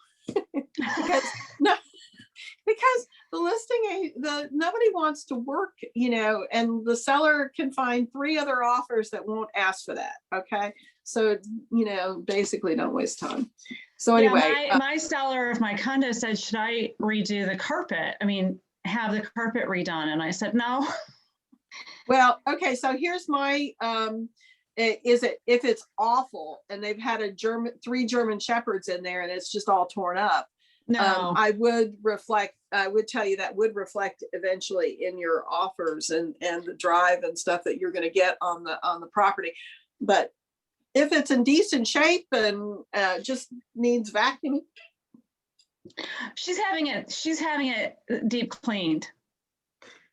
because the listing, nobody wants to work, and the seller can find 3 other offers that won't ask for that. Okay. So, basically don't waste time. So anyway, my seller of my condo said, should I redo the carpet? I mean, have the carpet redone? And I said, no. Well, okay. So here's my, if it's awful and they've had 3 German Shepherds in there and it's just all torn up, no, I would tell you that would reflect eventually in your offers and the drive and stuff that you're going to get on the property. But if it's in decent shape and just needs vacuuming, she's having it deep cleaned.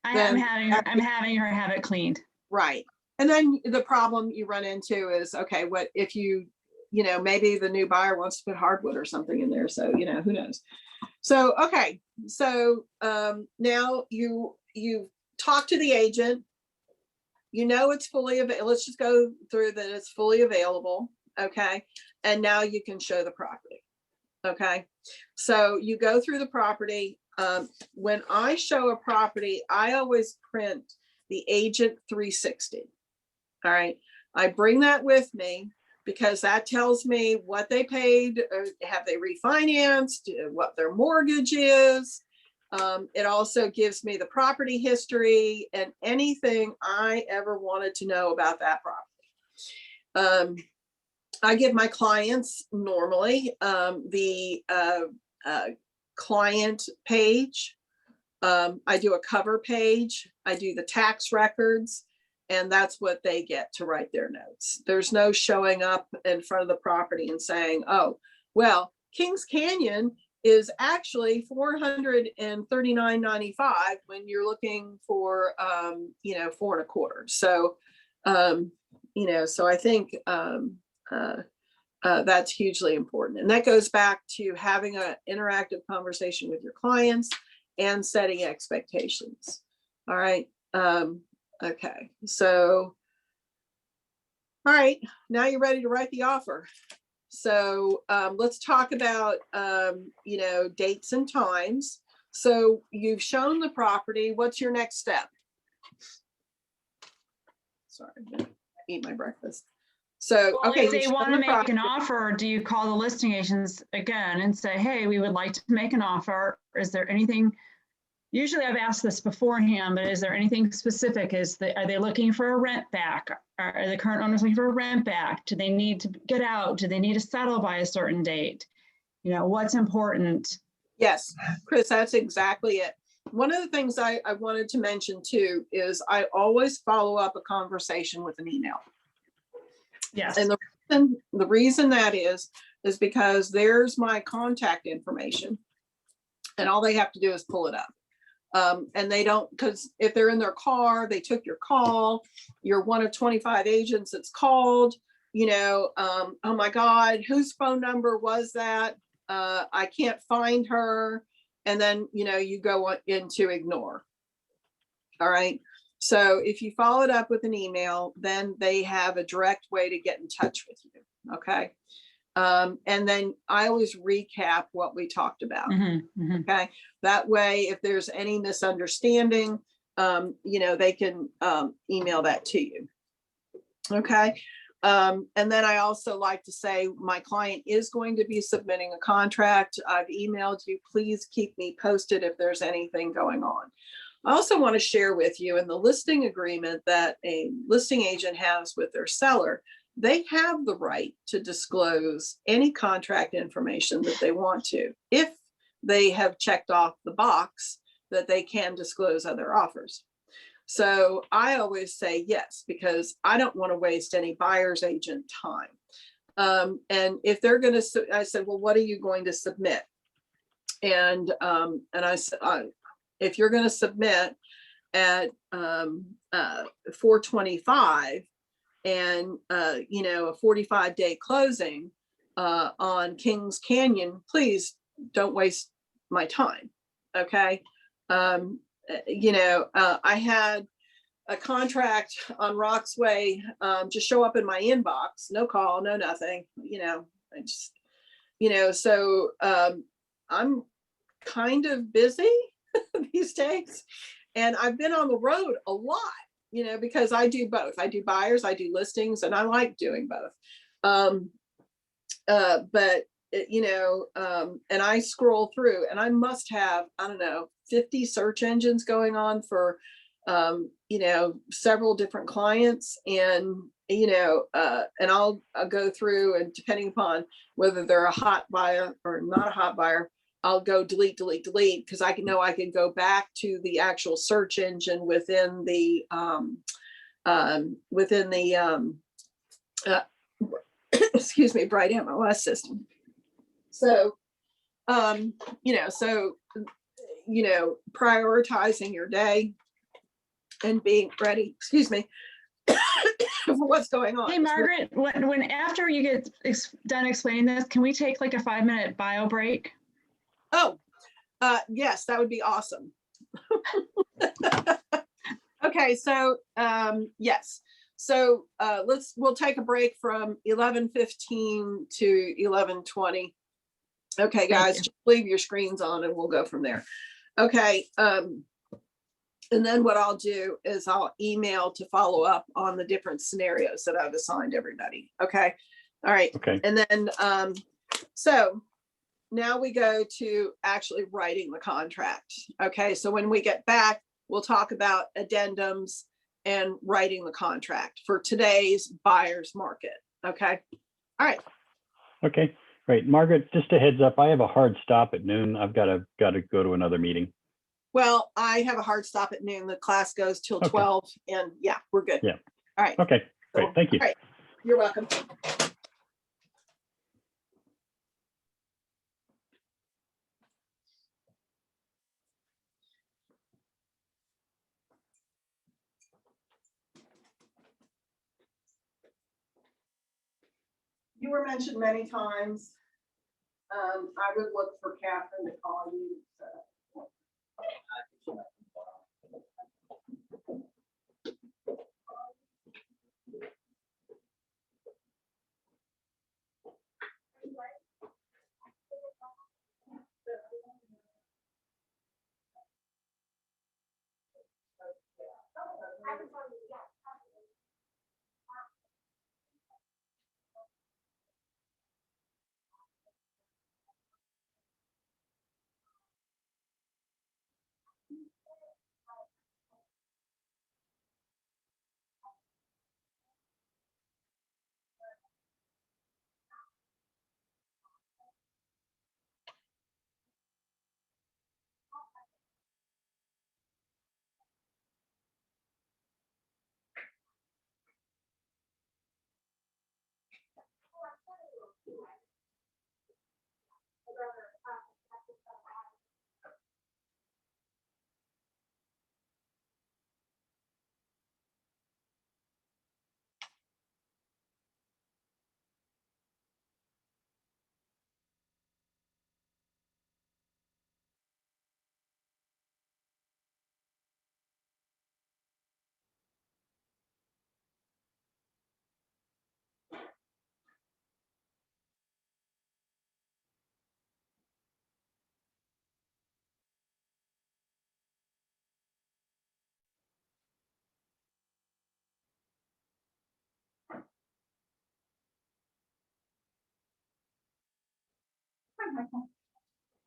I'm having her have it cleaned. Right. And then the problem you run into is, okay, what if maybe the new buyer wants to put hardwood or something in there. So, who knows? So, okay. So now you talk to the agent, it's fully available. Let's just go through that. It's fully available. Okay. And now you can show the property. Okay. So you go through the property. When I show a property, I always print the agent 360. All right. I bring that with me because that tells me what they paid, have they refinanced, what their mortgage is. It also gives me the property history and anything I ever wanted to know about that property. I give my clients normally the client page. I do a cover page. I do the tax records, and that's what they get to write their notes. There's no showing up in front of the property and saying, oh, well, Kings Canyon is actually $439.95 when you're looking for, 4.25. So, so I think that's hugely important. And that goes back to having an interactive conversation with your clients and setting expectations. All right. Okay. So, all right, now you're ready to write the offer. So let's talk about, dates and times. So you've shown the property. What's your next step? Sorry, I'm gonna eat my breakfast. So, well, okay. If they want to make an offer, do you call the listing agents again and say, hey, we would like to make an offer? Is there anything? Usually I've asked this beforehand, but is there anything specific? Are they looking for a rent back? Are the current owners looking for a rent back? Do they need to get out? Do they need to settle by a certain date? What's important? Yes, Chris, that's exactly it. One of the things I wanted to mention too is I always follow up a conversation with an email. Yes. And the reason that is because there's my contact information and all they have to do is pull it up. And they don't, because if they're in their car, they took your call, you're one of 25 agents that's called, oh my God, whose phone number was that? I can't find her. And then, you go into ignore. All right. So if you follow it up with an email, then they have a direct way to get in touch with you. Okay. And then I always recap what we talked about. Okay. That way, if there's any misunderstanding, they can email that to you. Okay. And then I also like to say my client is going to be submitting a contract. I've emailed you. Please keep me posted if there's anything going on. I also want to share with you in the listing agreement that a listing agent has with their seller, they have the right to disclose any contract information that they want to, if they have checked off the box that they can disclose other offers. So I always say yes, because I don't want to waste any buyer's agent time. And if they're going to, I said, well, what are you going to submit? And I said, if you're going to submit at 425 and a 45-day closing on Kings Canyon, please don't waste my time. Okay. I had a contract on Roxway just show up in my inbox, no call, no nothing, I just, so I'm kind of busy these days. And I've been on the road a lot, because I do both. I do buyers, I do listings, and I like doing both. And I scroll through, and I must have, I don't know, 50 search engines going on for, several different clients. And, and I'll go through, and depending upon whether they're a hot buyer or not a hot buyer, I'll go delete, because I can go back to the actual search engine within the excuse me, Bright MOS system. So, prioritizing your day and being ready, excuse me, for what's going on. Hey, Margaret, when after you get done explaining this, can we take like a 5-minute bio break? Oh, yes, that would be awesome. Okay, so yes. So we'll take a break from 11:15 to 11:20. Okay, guys, just leave your screens on and we'll go from there. Okay. And then what I'll do is I'll email to follow up on the different scenarios that I've assigned everybody. Okay. All right. Okay. And then so now we go to actually writing the contract. Okay. So when we get back, we'll talk about addendums and writing the contract for today's buyer's market. Okay. All right. Okay. Great. Margaret, just a heads up, I have a hard stop at noon. I've got to go to another meeting. Well, I have a hard stop at noon. The class goes till 12, and yeah, we're good. Yeah. All right. Okay. Great. Thank you. All right. You're welcome. You were mentioned many times. I would look for Catherine to call you. So.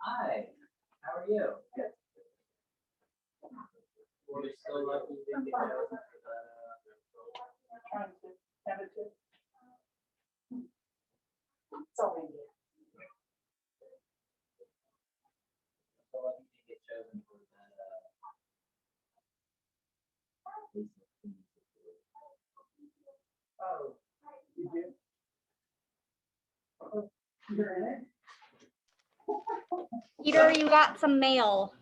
Hi, how are you? Peter, you got some mail.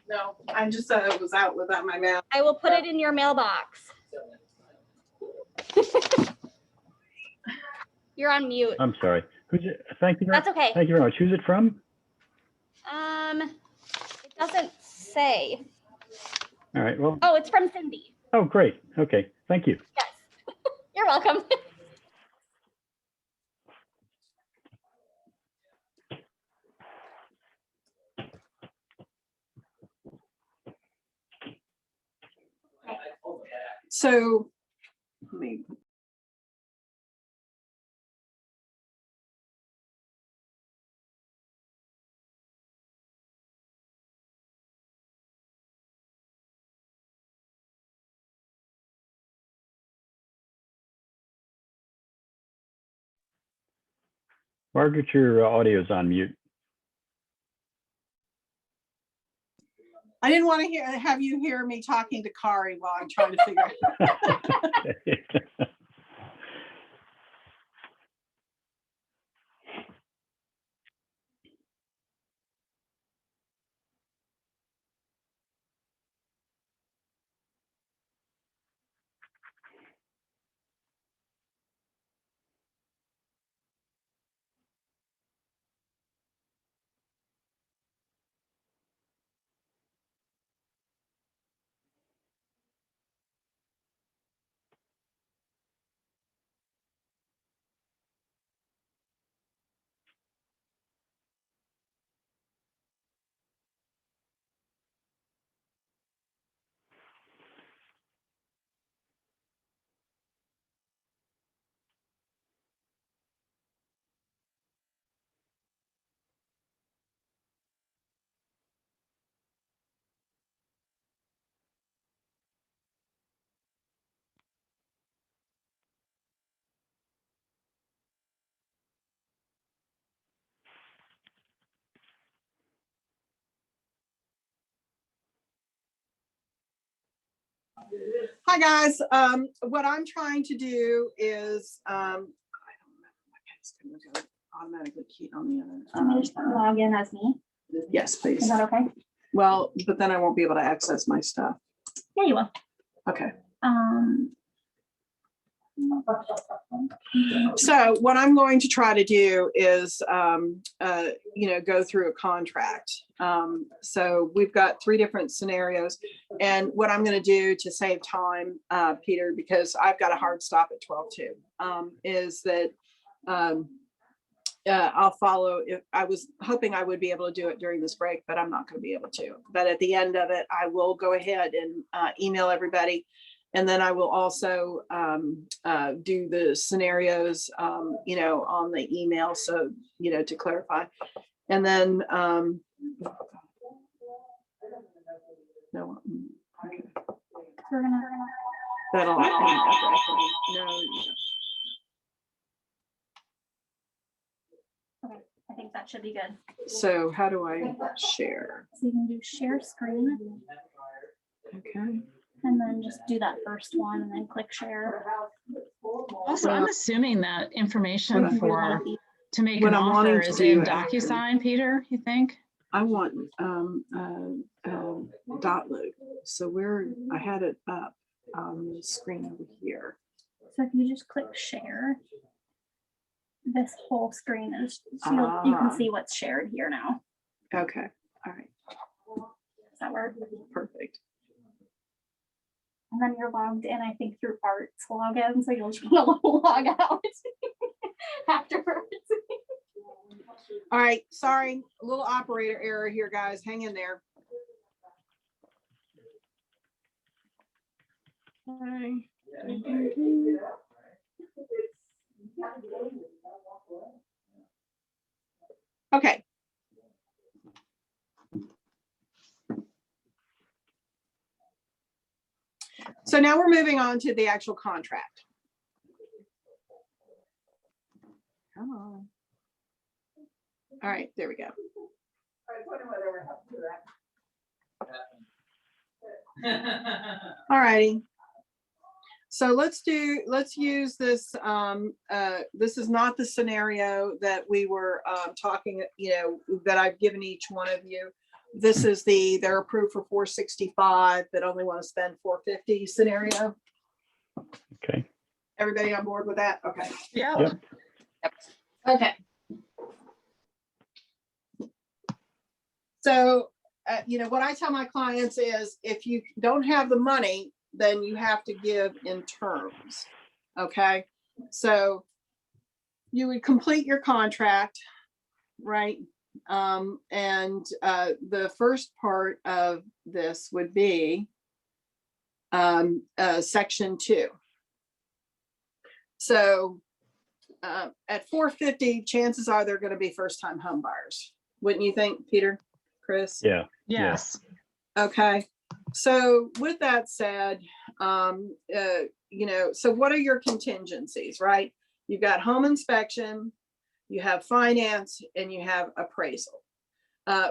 No, I just was out without my mask. I will put it in your mailbox. You're on mute. I'm sorry. Who's it? Thank you. That's okay. Thank you very much. Who's it from? It doesn't say. All right. Well, Oh, it's from Cindy. oh, great. Okay. Thank you. Yes. You're welcome. So, let me. Margaret, your audio is on mute. I didn't want to have you hear me talking to Kari while I'm trying to figure out. Hi guys, what I'm trying to do is, I don't know, my pet's gonna go automatically key on the Can I other. just log in as me? Yes, please. Is that okay? Well, but then I won't be able to access my stuff. Yeah, you will. Okay. So what I'm going to try to do is, go through a contract. So we've got 3 different scenarios. And what I'm going to do to save time, Peter, because I've got a hard stop at 12:02, is that I'll follow. If I was hoping I would be able to do it during this break, but I'm not going to be able to. But at the end of it, I will go ahead and email everybody. And then I will also do the scenarios, on the email. So, to clarify. And then, no, okay. We're gonna. That'll, no. Okay, I think that should be good. So how do I share? So you can do share screen Okay. and then just do that first one and then click share. Also, I'm assuming that information What I- for to make What an I'm wanting offer to is do in actually- DocuSign, Peter, you think? I want dot load. So I had it up on the screen over here. So if you just click share, this whole screen is, so you can see what's shared here now. Okay. All right. Does that work? Perfect. And then you're logged in, I think, through Art's login, so you'll just want to log out afterwards. All right. Sorry. A little operator error here, guys. Hang in there. Okay. Okay. So now we're moving on to the actual contract. Come on. All right, there we go. All righty. So let's use this. This is not the scenario that we were talking, that I've given each one of you. This is they're approved for 465, but only want to spend 450 scenario. Okay. Everybody on board with that? Okay. Yeah. Yep. Okay. So, what I tell my clients is if you don't have the money, then you have to give in terms. Okay. So you would complete your contract, right? And the first part of this would be section 2. So at 450, chances are they're going to be first-time home buyers. Wouldn't you think, Peter, Chris? Yeah. Yes. Okay. So with that said, so what are your contingencies, right? You've got home inspection, you have finance, and you have appraisal.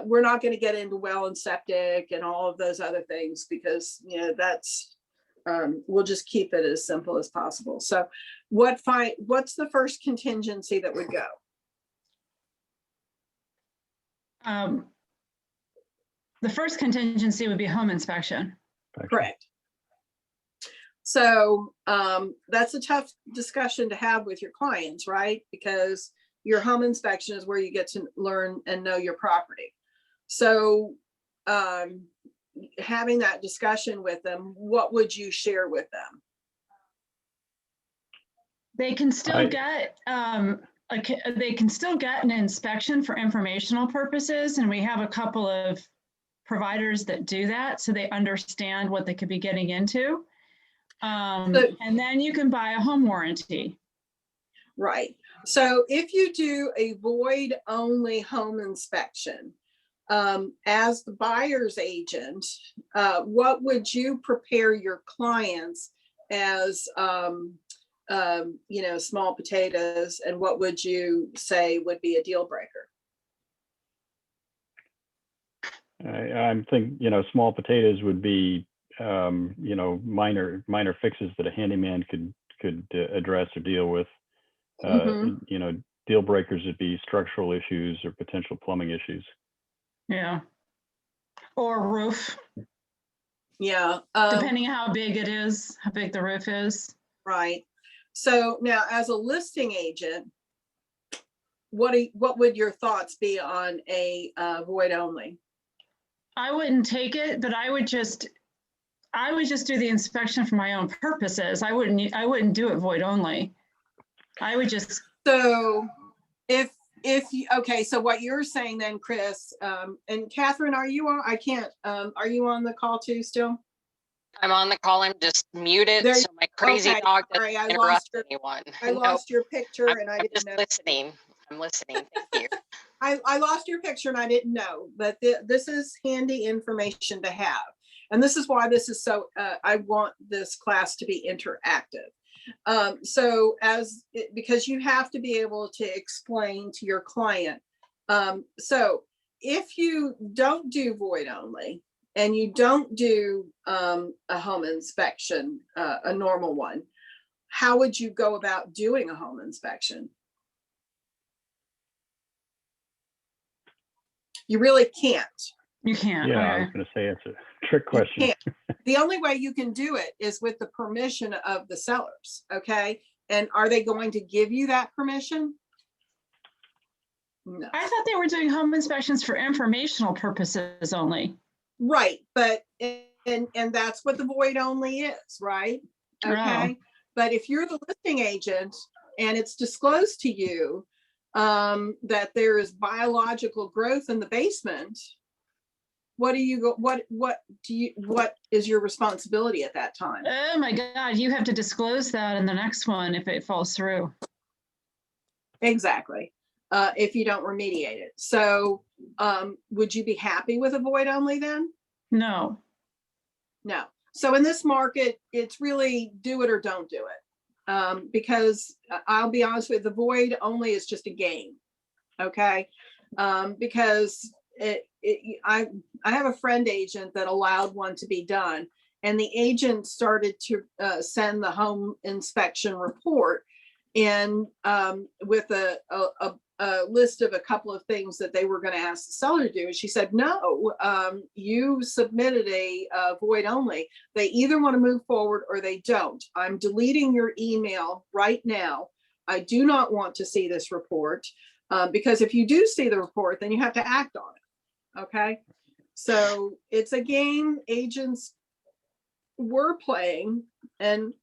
We're not going to get into well and septic and all of those other things because, that's, we'll just keep it as simple as possible. So what's the first contingency that would go? The first contingency would be home inspection. Correct. So that's a tough discussion to have with your clients, right? Because your home inspection is where you get to learn and know your property. So having that discussion with them, what would you share with them? They can still get they can still get an inspection for informational purposes, and we have a couple of providers that do that so they understand what they could be getting into. And then you can buy a home warranty. Right. So if you do a void only home inspection, as the buyer's agent, what would you prepare your clients as, small potatoes, and what would you say would be a deal breaker? I'm thinking, small potatoes would be, minor fixes that a handyman could address or deal with. Deal breakers would be structural issues or potential plumbing issues. Yeah. Or roof. Yeah. Depending on how big it is, how big the roof is. Right. So now as a listing agent, what would your thoughts be on a void only? I wouldn't take it, but I would just do the inspection for my own purposes. I wouldn't do it void only. I would just. So if you, okay, so what you're saying then, Chris, and Catherine, are you on? I can't, are you on the call too still? I'm on the call. I'm just muted There, so my crazy okay, dog doesn't sorry, interrupt anyone. I lost your picture and I I'm didn't just know. listening. I'm listening. Thank you. I lost your picture and I didn't know, but this is handy information to have. And this is why this is so, I want this class to be interactive. Because you have to be able to explain to your client. So if you don't do void only and you don't do a home inspection, a normal one, how would you go about doing a home inspection? You really can't. You can't. Yeah, Okay. I was going to say it's a trick question. The only way you can do it is with the permission of the sellers. Okay. And are they going to give you that permission? No. I thought they were doing home inspections for informational purposes only. Right. But, and that's what the void only is, right? Okay. Oh. But if you're the listing agent and it's disclosed to you that there is biological growth in the basement, what is your responsibility at that time? Oh my God, you have to disclose that in the next one if it falls through. Exactly. If you don't remediate it. So would you be happy with a void only then? No. No. So in this market, it's really do it or don't do it. Because I'll be honest with you, the void only is just a game. Okay. Because I have a friend agent that allowed one to be done, and the agent started to send the home inspection report and with a list of a couple of things that they were going to ask the seller to do. And she said, no, you submitted a void only. They either want to move forward or they don't. I'm deleting your email right now. I do not want to see this report, because if you do see the report, then you have to act on it. Okay. So it's a game agents were playing, and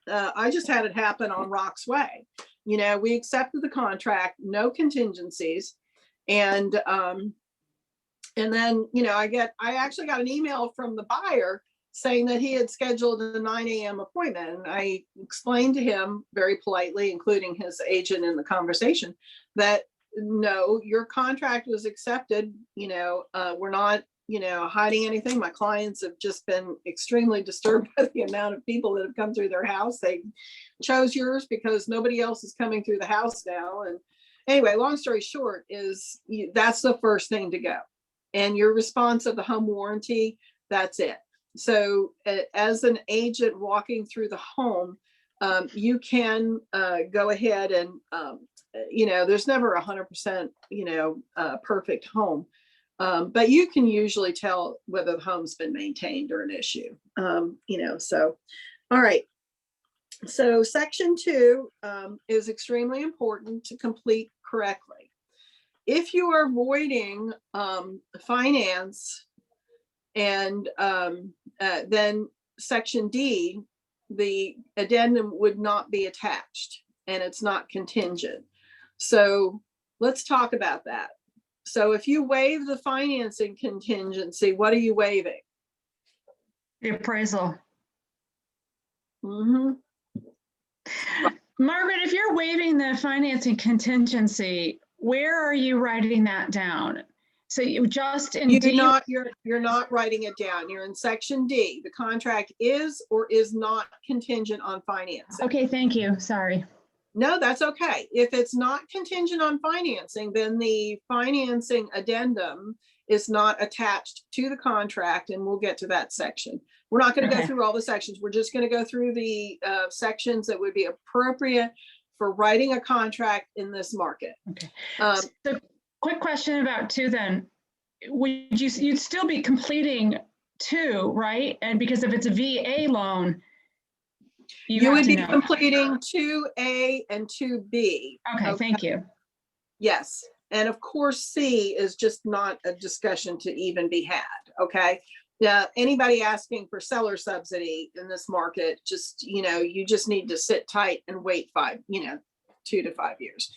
I just had it happen on Rock's Way. You know, we accepted the contract, no contingencies. And then, you know, I actually got an email from the buyer saying that he had scheduled a 9 a.m. appointment. And I explained to him very politely, including his agent in the conversation, that no, your contract was accepted. You know, we're not, you know, hiding anything. My clients have just been extremely disturbed by the amount of people that have come through their house. They chose yours because nobody else is coming through the house now. And anyway, long story short is that's the first thing to go. And your response of the home warranty, that's it. So as an agent walking through the home, you can go ahead and, you know, there's never 100%, you know, perfect home. But you can usually tell whether the home's been maintained or an issue, you know, so, all right. So section 2 is extremely important to complete correctly. If you are voiding finance, and then section D, the addendum would not be attached and it's not contingent. So let's talk about that. So if you waive the financing contingency, what are you waiving? The appraisal. Mm-hmm. Margaret, if you're waiving the financing contingency, where are you writing that down? So you just in D? You're not writing it down. You're in section D. The contract is or is not contingent on financing. Okay, thank you. Sorry. No, that's okay. If it's not contingent on financing, then the financing addendum is not attached to the contract, and we'll get to that section. We're not going to go through all the sections. We're just going to go through the sections that would be appropriate for writing a contract in this market. Okay. So quick question about 2 then. You'd still be completing 2, right? And because if it's a VA loan, you would be completing 2A and 2B. Okay, thank you. Yes. And of course, C is just not a discussion to even be had. Okay. Yeah. Anybody asking for seller subsidy in this market, just, you know, you just need to sit tight and wait 2 to 5 years.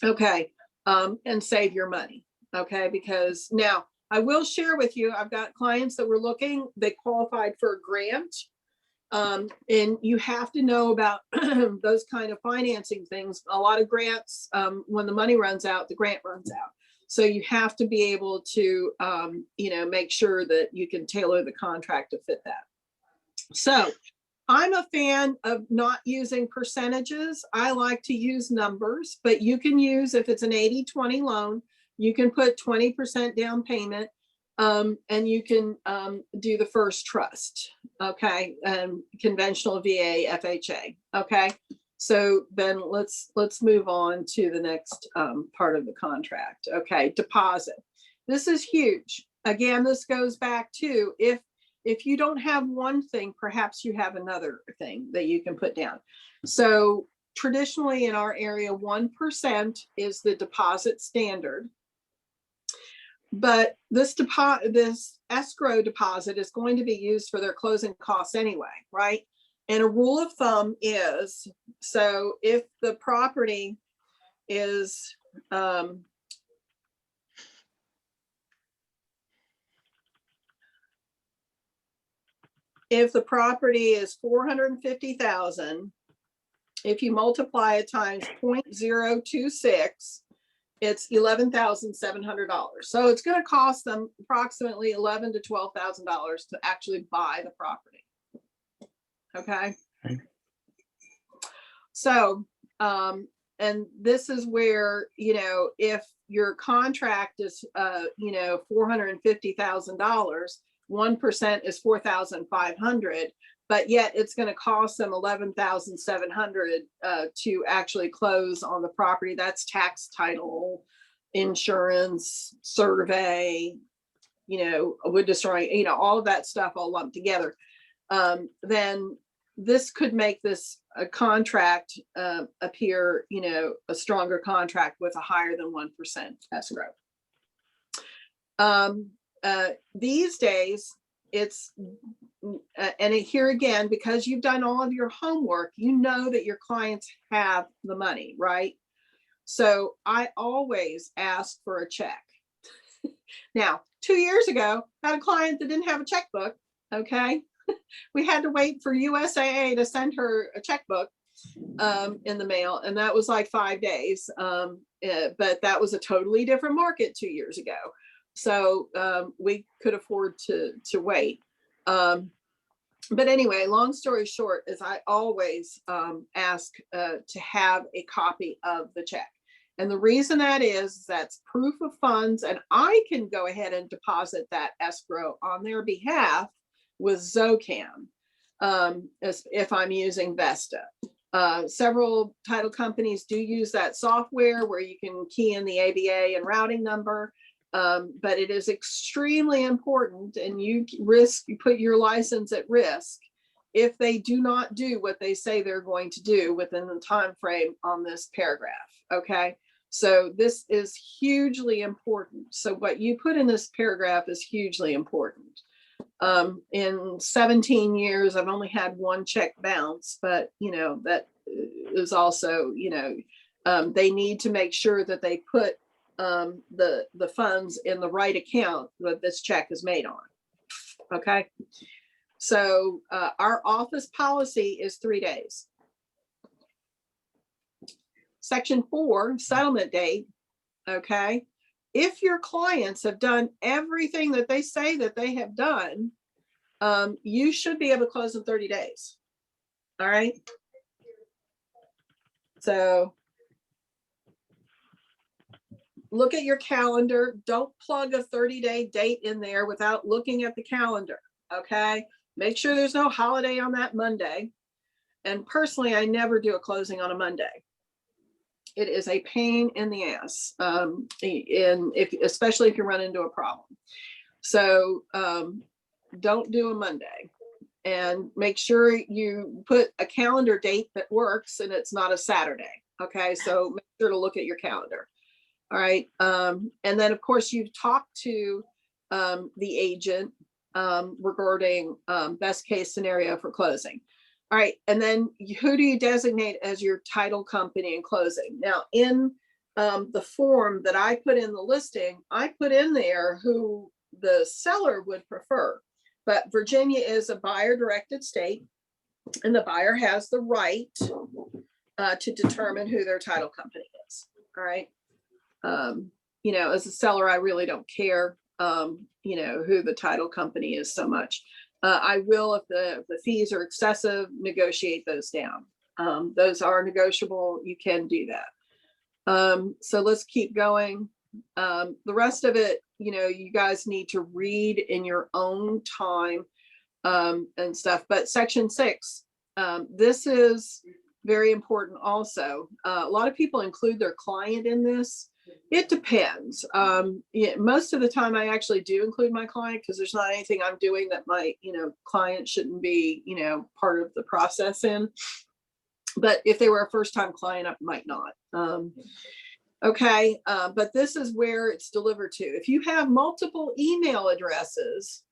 Okay. And save your money. Okay. Because now I will share with you, I've got clients that were looking, they qualified for a grant. And you have to know about those kind of financing things. A lot of grants, when the money runs out, the grant runs out. So you have to be able to, you know, make sure that you can tailor the contract to fit that. So I'm a fan of not using percentages. I like to use numbers, but you can use, if it's an 80-20 loan, you can put 20% down payment. And you can do the first trust, okay, and conventional VA, FHA, okay. So then let's move on to the next part of the contract, okay. Deposit. This is huge. Again, this goes back to if you don't have one thing, perhaps you have another thing that you can put down. So traditionally in our area, 1% is the deposit standard. But this escrow deposit is going to be used for their closing costs anyway, right? And a rule of thumb is, so if the property is, if the property is 450,000, if you multiply it times 0.026, it's $11,700. So it's going to cost them approximately $11,000 to $12,000 to actually buy the property. Okay. Okay. So, and this is where, you know, if your contract is, you know, $450,000, 1% is 4,500, but yet it's going to cost them 11,700 to actually close on the property. That's tax, title, insurance, survey, you know, wood destroying, you know, all of that stuff all lumped together. Then this could make this a contract appear, you know, a stronger contract with a higher than 1% escrow. These days, it's, and here again, because you've done all of your homework, you know that your clients have the money, right? So I always ask for a check. Now, 2 years ago, I had a client that didn't have a checkbook, okay? We had to wait for USAA to send her a checkbook in the mail, and that was like 5 days. But that was a totally different market 2 years ago. So we could afford to wait. But anyway, long story short is I always ask to have a copy of the check. And the reason that is, that's proof of funds, and I can go ahead and deposit that escrow on their behalf with Zocam, if I'm using Vesta. Several title companies do use that software where you can key in the ABA and routing number, but it is extremely important, and you put your license at risk if they do not do what they say they're going to do within the time frame on this paragraph. Okay, so this is hugely important. So what you put in this paragraph is hugely important. In 17 years, I've only had one check bounce, but you know, that is also, you know, they need to make sure that they put the funds in the right account that this check is made on. Okay. So our office policy is 3 days. Section 4, settlement date. Okay. If your clients have done everything that they say that they have done, you should be able to close in 30 days. All right. So look at your calendar. Don't plug a 30-day date in there without looking at the calendar. Okay. Make sure there's no holiday on that Monday. And personally, I never do a closing on a Monday. It is a pain in the ass, especially if you run into a problem. So don't do a Monday, and make sure you put a calendar date that works and it's not a Saturday. Okay, so make sure to look at your calendar. All right, and then of course you've talked to the agent regarding best case scenario for closing. All right, and then who do you designate as your title company in closing? Now, in the form that I put in the listing, I put in there who the seller would prefer. But Virginia is a buyer-directed state, and the buyer has the right to determine who their title company is. All right. You know, as a seller, I really don't care, you know, who the title company is so much. I will, if the fees are excessive, negotiate those down. Those are negotiable. You can do that. So let's keep going. The rest of it, you know, you guys need to read in your own time and stuff. But section 6, this is very important also. A lot of people include their client in this. It depends. Yeah, most of the time I actually do include my client, because there's not anything I'm doing that my, you know, client shouldn't be, you know, part of the process in. But if they were a first-time client, I might not. Okay, but this is where it's delivered to. If you have multiple email addresses,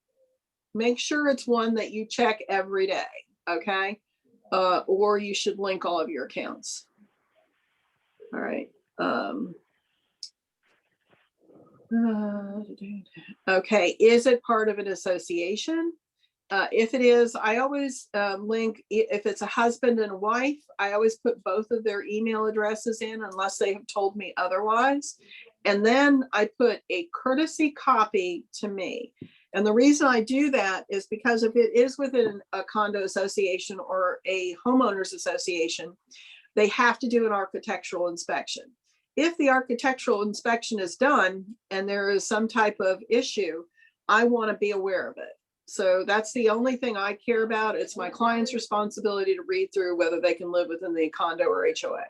make sure it's one that you check every day, okay? Or you should link all of your accounts. All right. Okay, is it part of an association? If it is, I always link, if it's a husband and a wife, I always put both of their email addresses in unless they have told me otherwise. And then I put a courtesy copy to me. And the reason I do that is because if it is within a condo association or a homeowners association, they have to do an architectural inspection. If the architectural inspection is done and there is some type of issue, I want to be aware of it. So that's the only thing I care about. It's my client's responsibility to read through whether they can live within the condo or HOA.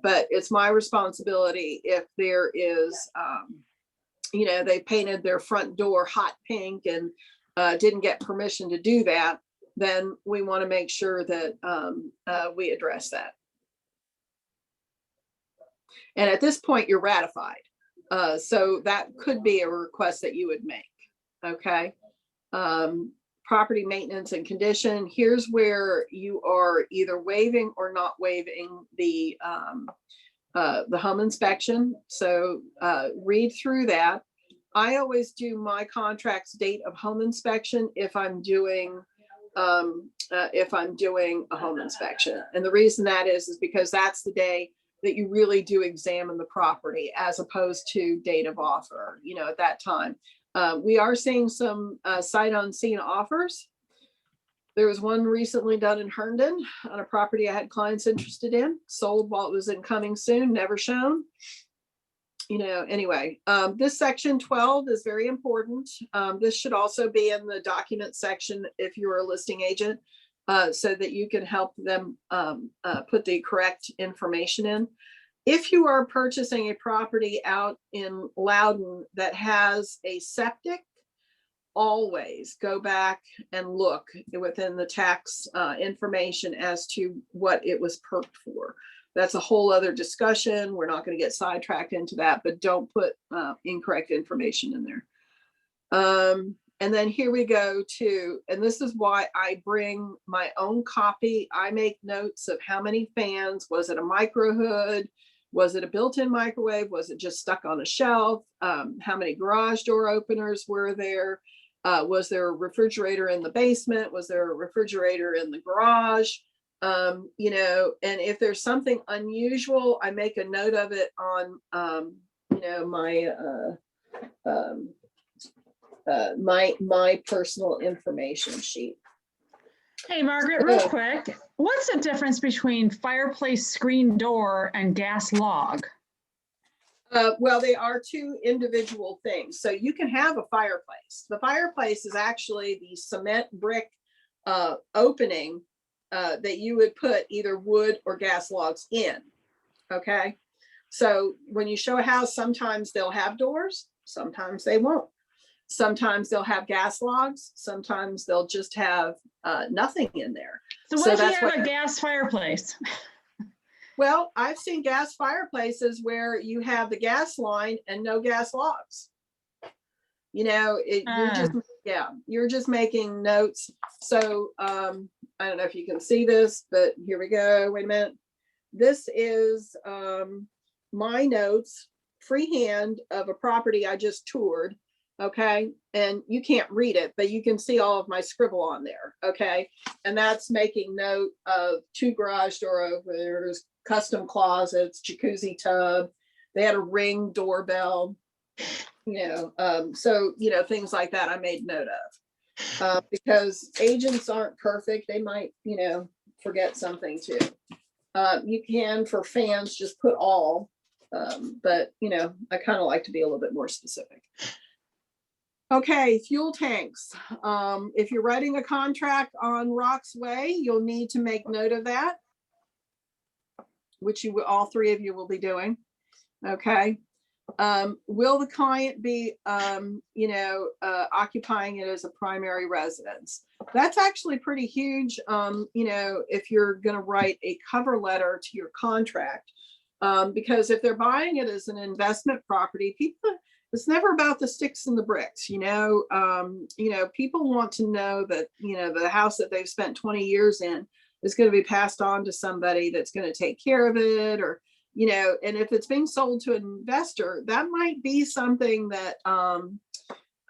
But it's my responsibility if there is, they painted their front door hot pink and didn't get permission to do that, then we want to make sure that we address that. And at this point, you're ratified. So that could be a request that you would make. Okay. Property maintenance and condition. Here's where you are either waiving or not waiving the home inspection. So read through that. I always do my contract's date of home inspection if I'm doing a home inspection. And the reason that is because that's the day that you really do examine the property as opposed to date of offer, at that time. We are seeing some sight unseen offers. There was one recently done in Herndon on a property I had clients interested in, sold while it was in coming soon, never shown. Anyway, this section 12 is very important. This should also be in the document section if you're a listing agent, so that you can help them put the correct information in. If you are purchasing a property out in Loudon that has a septic, always go back and look within the tax information as to what it was perked for. That's a whole other discussion. We're not going to get sidetracked into that, but don't put incorrect information in there. And then here we go to, and this is why I bring my own copy. I make notes of how many fans, was it a micro hood? Was it a built-in microwave? Was it just stuck on a shelf? How many garage door openers were there? Was there a refrigerator in the basement? Was there a refrigerator in the garage? And if there's something unusual, I make a note of it on, my personal information sheet. Hey, Margaret, real quick, what's the difference between fireplace screen door and gas log? Well, they are two individual things. So you can have a fireplace. The fireplace is actually the cement brick opening that you would put either wood or gas logs in. Okay. So when you show a house, sometimes they'll have doors, sometimes they won't. Sometimes they'll have gas logs. Sometimes they'll just have nothing in there. So what if you have a gas fireplace? Well, I've seen gas fireplaces where you have the gas line and no gas logs. You're just making notes. So I don't know if you can see this, but here we go. Wait a minute. This is my notes freehand of a property I just toured. Okay. And you can't read it, but you can see all of my scribble on there. Okay. And that's making note of 2 garage door openers, custom closets, jacuzzi tub. They had a Ring doorbell, so, things like that I made note of because agents aren't perfect. They might, forget something too. You can, for fans, just put all, but, I kind of like to be a little bit more specific. Okay, fuel tanks. If you're writing a contract on Rock's Way, you'll need to make note of that, which all 3 of you will be doing. Okay. Will the client be, occupying it as a primary residence? That's actually pretty huge, if you're going to write a cover letter to your contract, because if they're buying it as an investment property, it's never about the sticks and the bricks, people want to know that, the house that they've spent 20 years in is going to be passed on to somebody that's going to take care of it, or, and if it's being sold to an investor, that might be something that,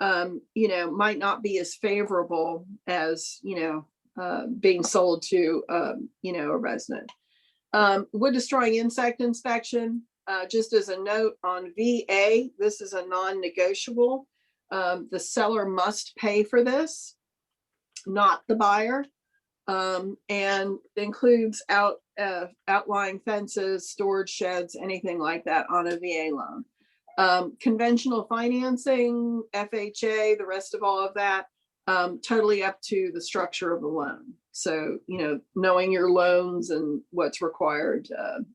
you know, might not be as favorable as, you know, being sold to, you know, a resident. Wood destroying insect inspection, just as a note on VA, this is a non-negotiable. The seller must pay for this, not the buyer. And includes outlying fences, storage sheds, anything like that on a VA loan. Conventional financing, FHA, the rest of all of that, totally up to the structure of the loan. So, you know, knowing your loans and what's required,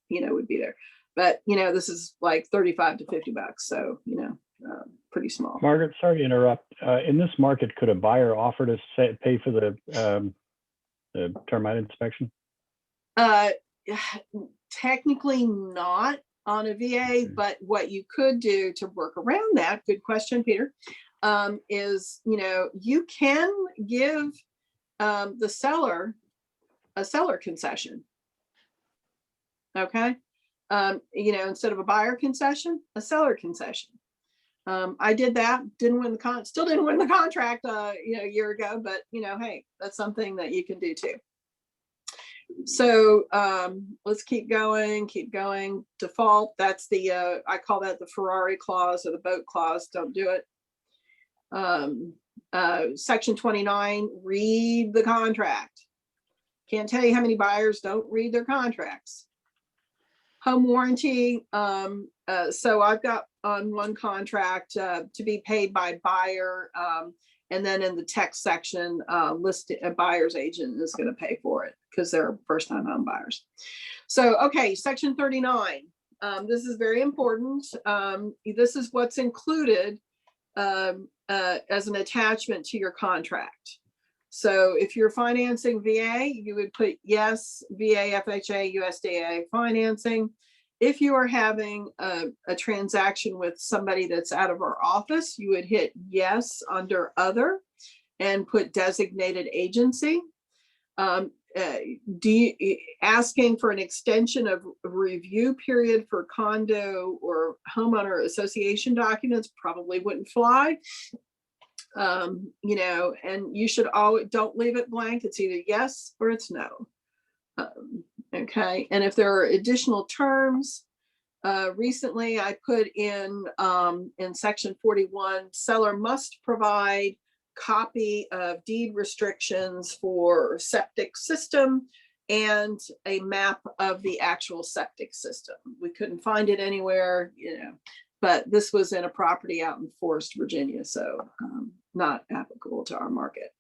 you know, would be there. But, you know, this is like 35 to 50 bucks. So, you know, pretty small. Margaret, sorry to interrupt. In this market, could a buyer offer to pay for the termite inspection? Technically not on a VA, but what you could do to work around that, good question, Peter, is, you know, you can give the seller a seller concession. Okay. You know, instead of a buyer concession, a seller concession. I did that, still didn't win the contract, you know, a year ago, but you know, hey, that's something that you can do too. So let's keep going. Default, that's the, I call that the Ferrari clause or the boat clause, don't do it. Section 29, read the contract. Can't tell you how many buyers don't read their contracts. Home warranty, so I've got on one contract to be paid by buyer, and then in the text section, listed a buyer's agent is going to pay for it because they're first-time home buyers. So, okay, section 39. This is very important. This is what's included as an attachment to your contract. So if you're financing VA, you would put yes, VA, FHA, USDA financing. If you are having a transaction with somebody that's out of our office, you would hit yes under other and put designated agency. Asking for an extension of review period for condo or homeowner association documents probably wouldn't fly. You know, and you should always, don't leave it blank. It's either yes or it's no. Okay, and if there are additional terms, recently I put in section 41, seller must provide copy of deed restrictions for septic system and a map of the actual septic system. We couldn't find it anywhere, you know, but this was in a property out in Forest, Virginia, so not applicable to our market.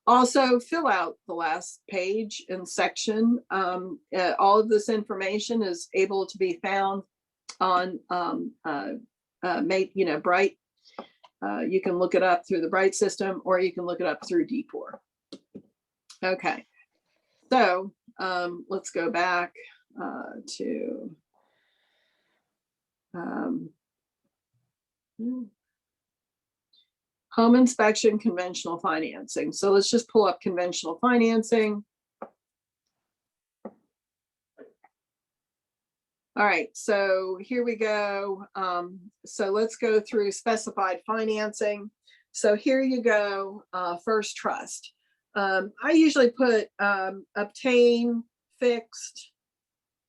Also, fill out the last page and section. All of this information is able to be found on you know, Bright. You can look it up through the Bright system, or you can look it up through D4. Okay, so let's go back to home inspection, conventional financing. So let's just pull up conventional financing. All right, so here we go. So let's go through specified financing. So here you go, first trust. I usually put obtain, fixed,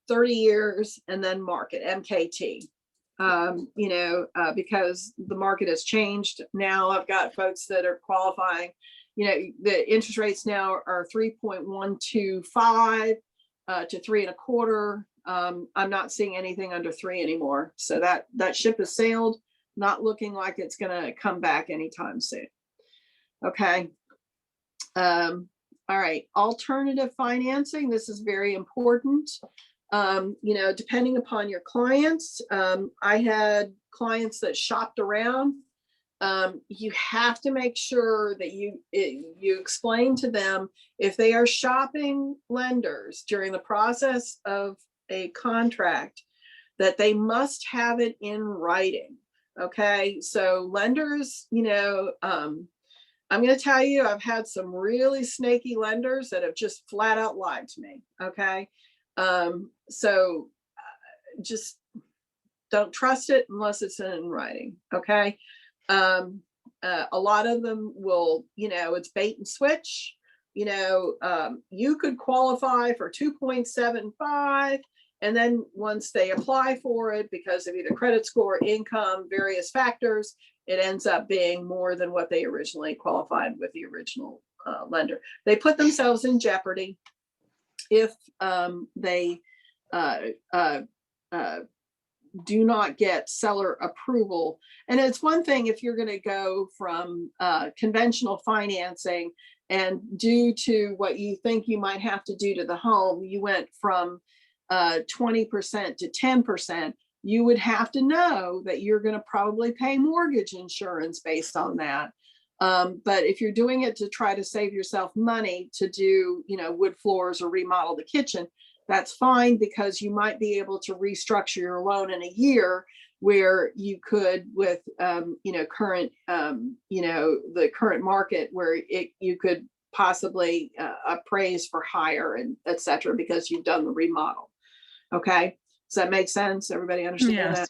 30 years, and then market, MKT. You know, because the market has changed. Now I've got folks that are qualifying, you know, the interest rates now are 3.125 to 3.25. I'm not seeing anything under 3 anymore. So that ship has sailed, not looking like it's going to come back anytime soon. Okay. All right. Alternative financing. This is very important. You know, depending upon your clients, I had clients that shopped around. You have to make sure that you explain to them, if they are shopping lenders during the process of a contract, that they must have it in writing. Okay, so lenders, you know, I'm going to tell you, I've had some really snaky lenders that have just flat out lied to me. Okay. So just don't trust it unless it's in writing. Okay. A lot of them will, it's bait and switch. You could qualify for 2.75. And then once they apply for it, because of either credit score, income, various factors, it ends up being more than what they originally qualified with the original lender. They put themselves in jeopardy if they do not get seller approval. And it's one thing if you're going to go from conventional financing, and due to what you think you might have to do to the home, you went from 20% to 10%, you would have to know that you're going to probably pay mortgage insurance based on that. But if you're doing it to try to save yourself money to do, wood floors or remodel the kitchen, that's fine, because you might be able to restructure your loan in a year, where you could with, current, the current market, where you could possibly appraise for higher and et cetera, because you've done the remodel. Okay. Does that make sense? Everybody understand that?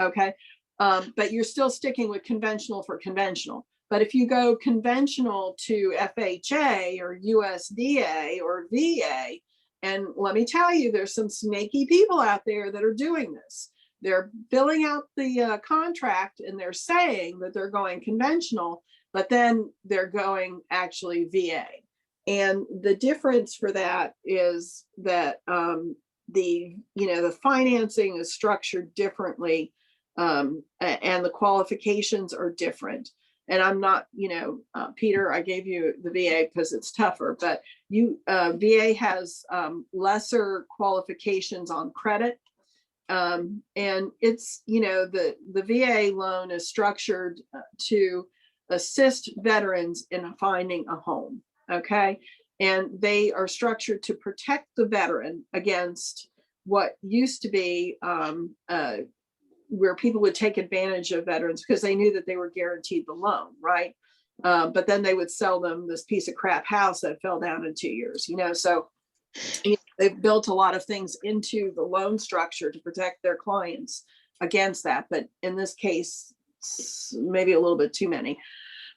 Okay. But you're still sticking with conventional for conventional. But if you go conventional to FHA or USDA or VA, and let me tell you, there's some snaky people out there that are doing this. They're filling out the contract and they're saying that they're going conventional, but then they're going actually VA. And the difference for that is that the financing is structured differently, and the qualifications are different. And I'm not, Peter, I gave you the VA because it's tougher, but VA has lesser qualifications on credit. And it's, the VA loan is structured to assist veterans in finding a home. Okay. And they are structured to protect the veteran against what used to be where people would take advantage of veterans because they knew that they were guaranteed the loan, right? But then they would sell them this piece of crap house that fell down in 2 years, so they've built a lot of things into the loan structure to protect their clients against that. But in this case, maybe a little bit too many.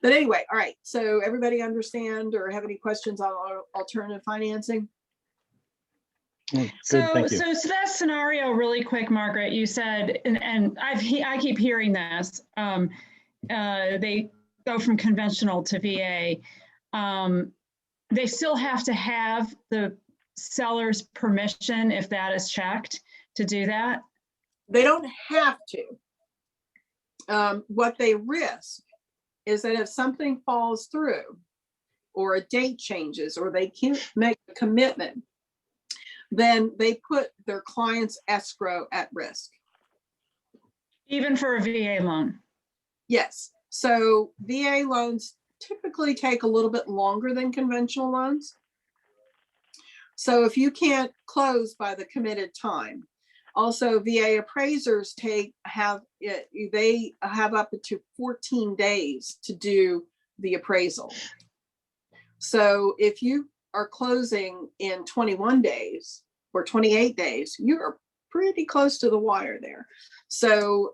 But anyway, all right. So everybody understand or have any questions on alternative financing? Good, So thank you. so that scenario really quick, Margaret, you said, and I keep hearing this, they go from conventional to VA. They still have to have the seller's permission if that is checked to do that? They don't have to. What they risk is that if something falls through or a date changes or they can't make a commitment, then they put their client's escrow at risk. Even for a VA loan? Yes. So VA loans typically take a little bit longer than conventional loans. So if you can't close by the committed time, also VA appraisers have up to 14 days to do the appraisal. So if you are closing in 21 days or 28 days, you're pretty close to the wire there. So,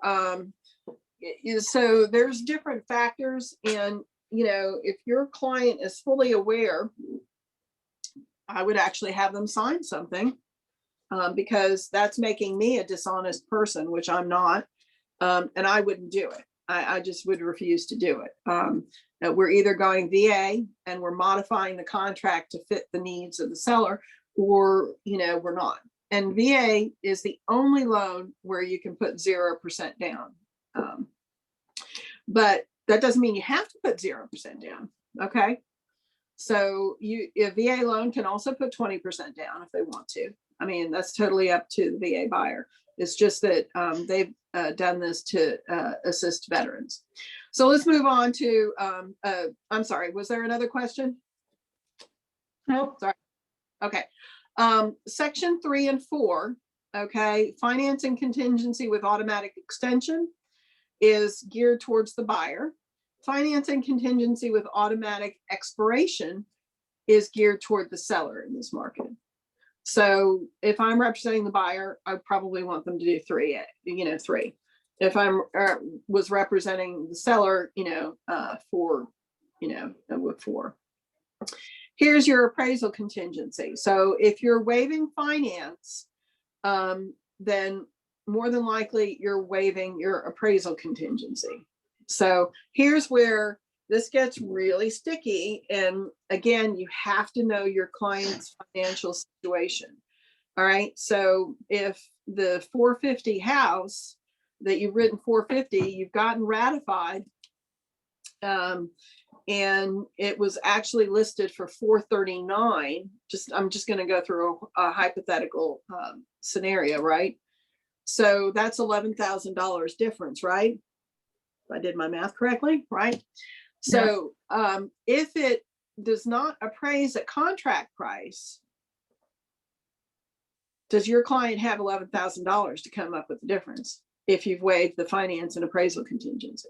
so there's different factors, and if your client is fully aware, I would actually have them sign something, because that's making me a dishonest person, which I'm not, and I wouldn't do it. I just would refuse to do it. We're either going VA and we're modifying the contract to fit the needs of the seller, or we're not. And VA is the only loan where you can put 0% down. But that doesn't mean you have to put 0% down. Okay. So a VA loan can also put 20% down if they want to. I mean, that's totally up to the VA buyer. It's just that they've done this to assist veterans. So let's move on to, I'm sorry, was there another question? Nope. Sorry. Okay. Section 3 and 4, okay, financing contingency with automatic extension is geared towards the buyer. Financing contingency with automatic expiration is geared toward the seller in this market. So if I'm representing the buyer, I probably want them to do 3. if I'm was representing the seller, for, with for. Here's your appraisal contingency. So if you're waiving finance, then more than likely you're waiving your appraisal contingency. So here's where this gets really sticky. And again, you have to know your client's financial situation. All right. So if the 450 house that you've written 450, you've gotten ratified, and it was actually listed for 439. I'm just going to go through a hypothetical scenario, right? So that's $11,000 difference, right? If I did my math correctly, right? So if it does not appraise at contract price, does your client have $11,000 to come up with the difference if you've waived the finance and appraisal contingency?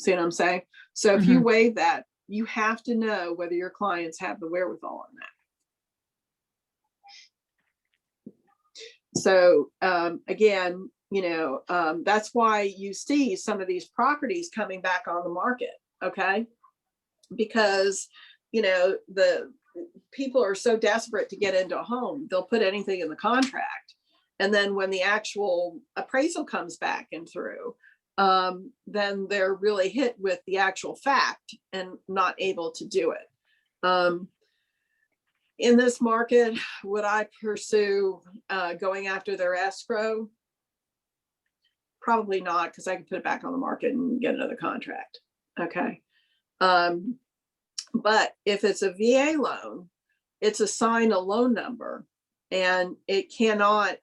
See what I'm saying? So if you waive that, you have to know whether your clients have the wherewithal on that. So again, that's why you see some of these properties coming back on the market, okay? Because, the people are so desperate to get into a home, they'll put anything in the contract. And then when the actual appraisal comes back and through, then they're really hit with the actual fact and not able to do it. In this market, would I pursue going after their escrow? Probably not, because I can put it back on the market and get another contract. Okay. But if it's a VA loan, it's assigned a loan number, and it cannot,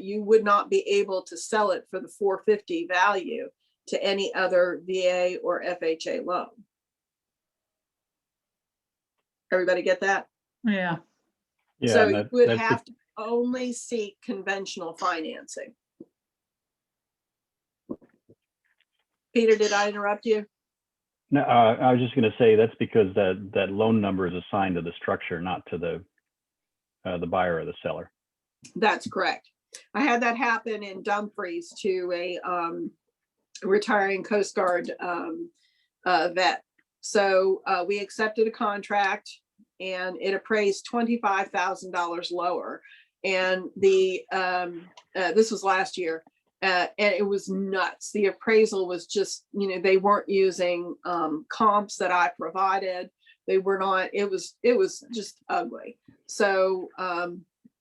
you would not be able to sell it for the 450 value to any other VA or FHA loan. Everybody get that? Yeah. So you would have to only seek conventional financing. Peter, did I interrupt you? No, I was just going to say that's because that loan number is assigned to the structure, not to the buyer or the seller. That's correct. I had that happen in Dumfries to a retiring Coast Guard vet. So we accepted a contract, and it appraised $25,000 lower. And this was last year. And it was nuts. The appraisal was just, they weren't using comps that I provided. They were not, it was just ugly. So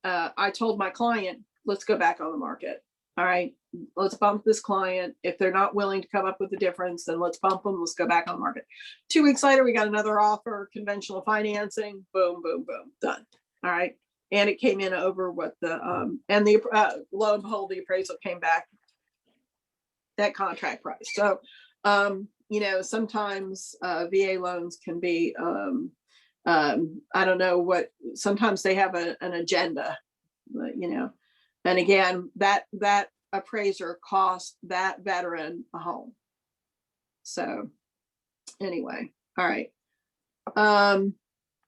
I told my client, let's go back on the market. All right, let's bump this client. If they're not willing to come up with the difference, then let's bump them. Let's go back on the market. 2 weeks later, we got another offer, conventional financing, boom, boom, boom, done. All right. And it came in over what the, lo and behold, the appraisal came back at contract price. So, sometimes VA loans can be, I don't know what, sometimes they have an agenda, but, and again, that appraiser cost that veteran a home. So anyway, all right.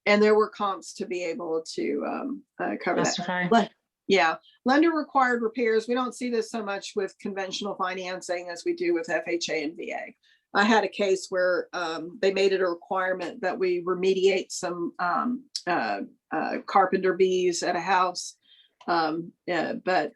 And there were comps to be able to cover Justify. that. Yeah, lender required repairs. We don't see this so much with conventional financing as we do with FHA and VA. I had a case where they made it a requirement that we remediate some carpenter bees at a house. But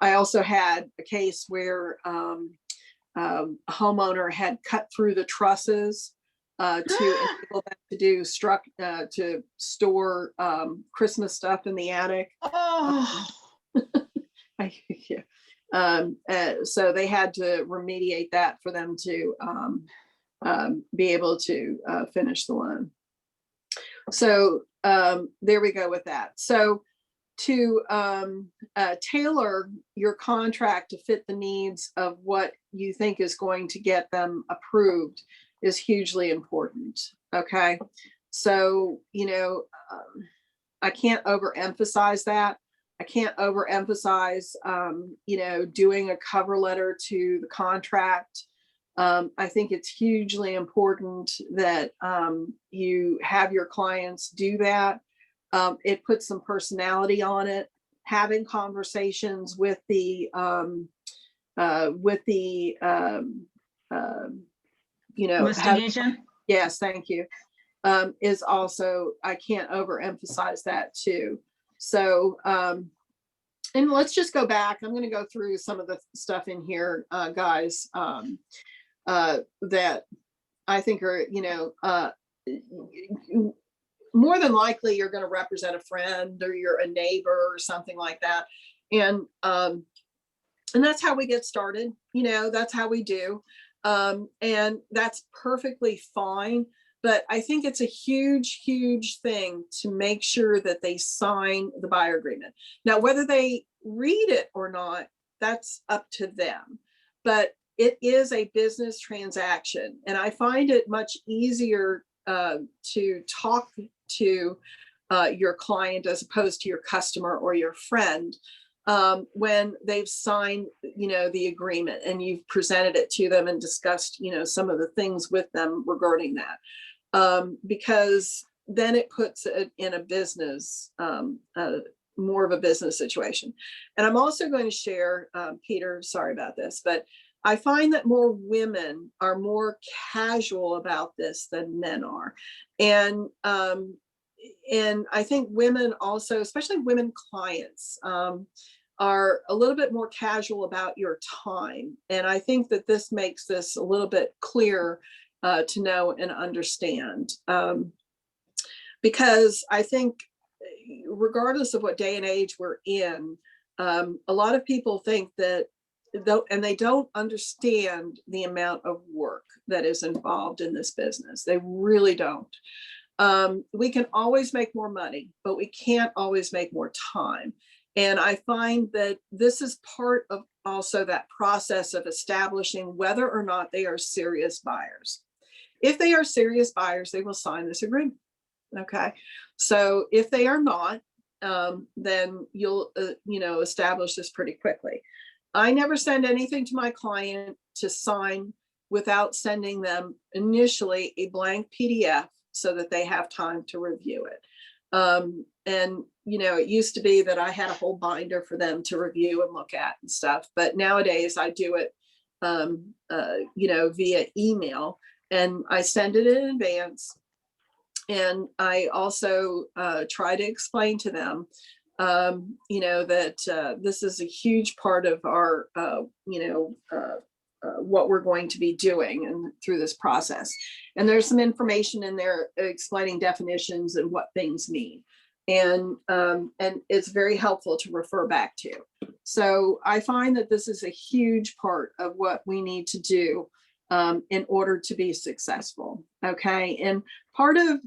I also had a case where a homeowner had cut through the trusses to enable them to do to store Christmas stuff in the attic. Oh. So they had to remediate that for them to be able to finish the loan. So there we go with that. So to tailor your contract to fit the needs of what you think is going to get them approved is hugely important. Okay. So, I can't overemphasize that. I can't overemphasize, doing a cover letter to the contract. I think it's hugely important that you have your clients do that. It puts some personality on it. having conversations with the Listing agent? yes, thank you, is also, I can't overemphasize that too. So, and let's just go back. I'm going to go through some of the stuff in here, guys, that I think are, more than likely you're going to represent a friend or you're a neighbor or something like that. And that's how we get started. That's how we do. And that's perfectly fine. But I think it's a huge, huge thing to make sure that they sign the buyer agreement. Now, whether they read it or not, that's up to them. But it is a business transaction. And I find it much easier to talk to your client as opposed to your customer or your friend when they've signed, the agreement and you've presented it to them and discussed, some of the things with them regarding that. Because then it puts it in a business, more of a business situation. And I'm also going to share, Peter, sorry about this, but I find that more women are more casual about this than men are. And I think women also, especially women clients, are a little bit more casual about your time. And I think that this makes this a little bit clearer to know and understand. Because I think regardless of what day and age we're in, a lot of people think that and they don't understand the amount of work that is involved in this business. They really don't. We can always make more money, but we can't always make more time. And I find that this is part of also that process of establishing whether or not they are serious buyers. If they are serious buyers, they will sign this agreement. Okay. So if they are not, then you'll, establish this pretty quickly. I never send anything to my client to sign without sending them initially a blank PDF so that they have time to review it. And, it used to be that I had a whole binder for them to review and look at and stuff. But nowadays I do it, via email, and I send it in advance. And I also try to explain to them, that this is a huge part of our, what we're going to be doing and through this process. And there's some information in there explaining definitions and what things mean. And it's very helpful to refer back to. So I find that this is a huge part of what we need to do in order to be successful. Okay. And part of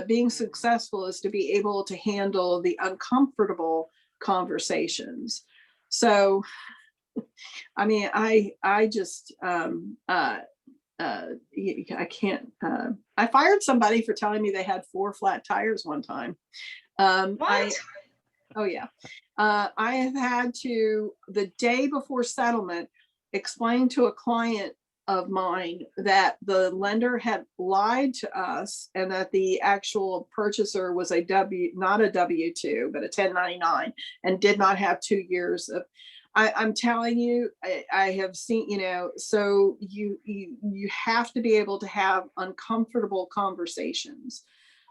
being successful is to be able to handle the uncomfortable conversations. So, I mean, I just, I can't, I fired somebody for telling me they had 4 flat tires one time. What? Oh yeah. I have had to, the day before settlement, explain to a client of mine that the lender had lied to us and that the actual purchaser was not a W-2, but a 1099, and did not have 2 years of, I'm telling you, I have seen, so you have to be able to have uncomfortable conversations.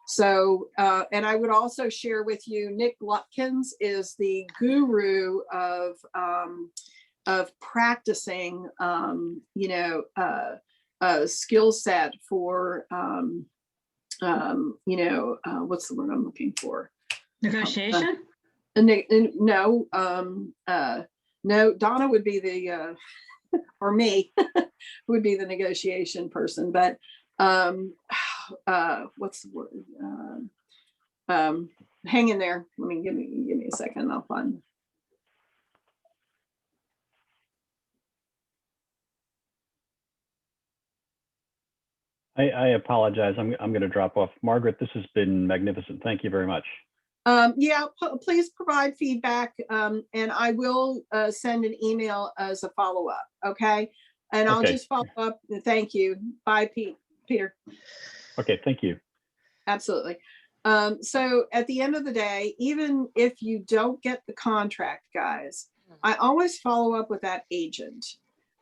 So, and I would also share with you, Nick Lutkins is the guru of practicing, a skill set for, what's the word I'm looking for? Negotiation? No, Donna would be the, or me, would be the negotiation person, but what's the word? Hang in there. Give me a second. I'll find. I apologize. I'm going to drop off. Margaret, this has been magnificent. Thank you very much. Yeah, please provide feedback, and I will send an email as a follow-up. Okay. And I'll just follow up. Thank you. Bye, Peter. Okay. Thank you. Absolutely. So at the end of the day, even if you don't get the contract, guys, I always follow up with that agent.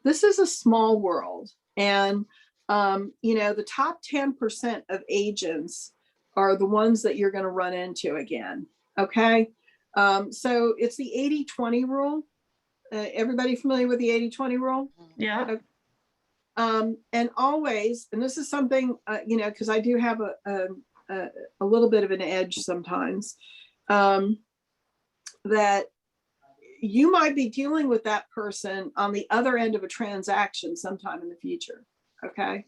This is a small world. And, the top 10% of agents are the ones that you're going to run into again. Okay. So it's the 80-20 rule. Everybody familiar with the 80-20 rule? Yeah. And always, and this is something, because I do have a little bit of an edge sometimes, that you might be dealing with that person on the other end of a transaction sometime in the future. Okay.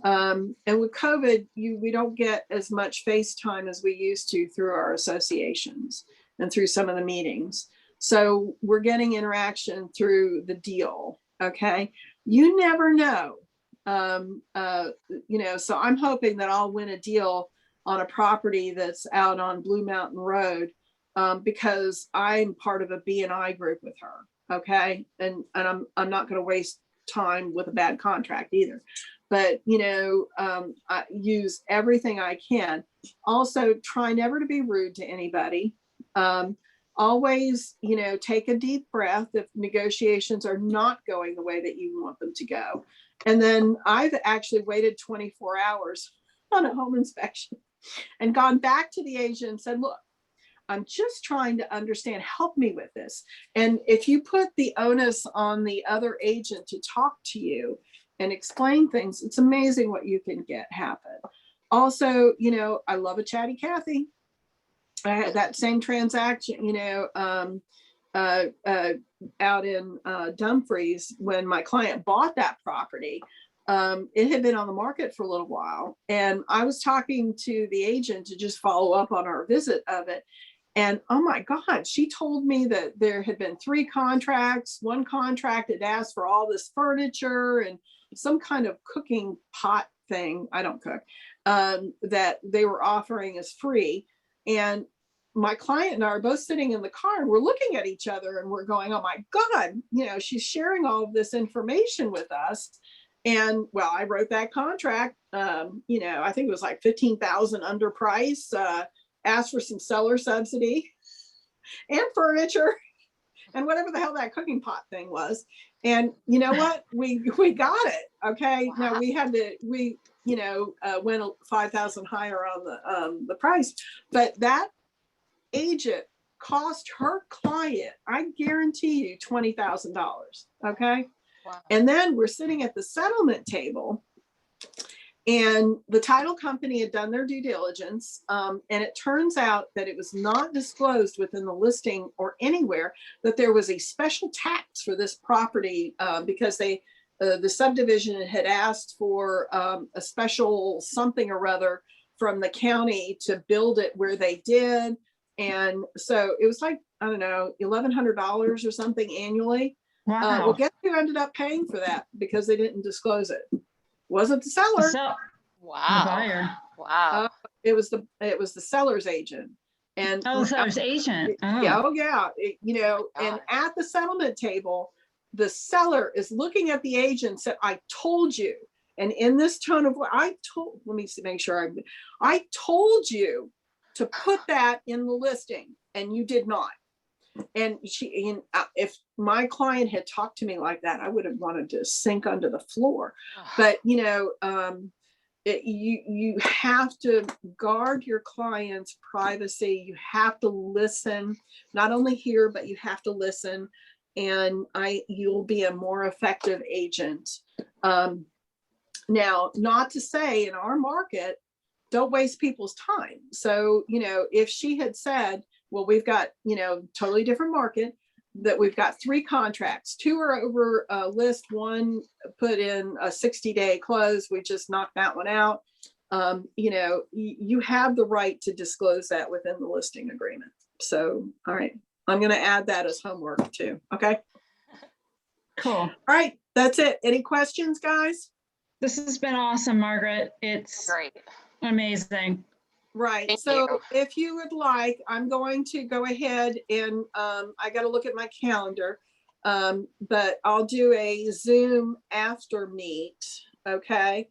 And with COVID, we don't get as much FaceTime as we used to through our associations and through some of the meetings. So we're getting interaction through the deal. Okay. You never know. So I'm hoping that I'll win a deal on a property that's out on Blue Mountain Road, because I'm part of a B&I group with her. Okay. And I'm not going to waste time with a bad contract either. But, I use everything I can. Also, try never to be rude to anybody. Always, take a deep breath if negotiations are not going the way that you want them to go. And then I've actually waited 24 hours on a home inspection and gone back to the agent and said, look, I'm just trying to understand, help me with this. And if you put the onus on the other agent to talk to you and explain things, it's amazing what you can get happen. Also, I love a chatty Cathy. I had that same transaction, out in Dumfries when my client bought that property. It had been on the market for a little while, and I was talking to the agent to just follow up on our visit of it. And oh my God, she told me that there had been 3 contracts. One contract had asked for all this furniture and some kind of cooking pot thing. I don't cook, that they were offering as free. And my client and I are both sitting in the car and we're looking at each other and we're going, oh my God, she's sharing all of this information with us. And well, I wrote that contract, I think it was like $15,000 under price, asked for some seller subsidy and furniture and whatever the hell that cooking pot thing was. And you know what? We got it. Okay. Wow. Now we had to, went 5,000 higher on the price, but that agent cost her client, I guarantee you, $20,000. Okay. Wow. And then we're sitting at the settlement table and the title company had done their due diligence. And it turns out that it was not disclosed within the listing or anywhere that there was a special tax for this property, because the subdivision had asked for a special something or other from the county to build it where they did. And so it was like, I don't know, $1,100 or something annually. Wow. Well, guess who ended up paying for that because they didn't disclose it? Wasn't the seller. Wow. The buyer. Wow. It was the seller's agent. And the seller's agent. Oh. Yeah. Oh yeah. And at the settlement table, the seller is looking at the agent and said, I told you. And in this tone of voice, let me make sure I told you to put that in the listing and you did not. And if my client had talked to me like that, I would have wanted to sink under the floor. But you have to guard your client's privacy. You have to listen, not only hear, but you have to listen, and you'll be a more effective agent. Now, not to say in our market, don't waste people's time. So, if she had said, well, we've got, totally different market, that we've got 3 contracts, 2 are over list, 1 put in a 60-day close, we just knocked that one out. You have the right to disclose that within the listing agreement. So, all right, I'm going to add that as homework too. Okay. Cool. All right. That's it. Any questions, guys? This has been awesome, Margaret. It's great. Amazing. Right. Thank so you. If you would like, I'm going to go ahead and I got to look at my calendar, but I'll do a Zoom after meet. Okay.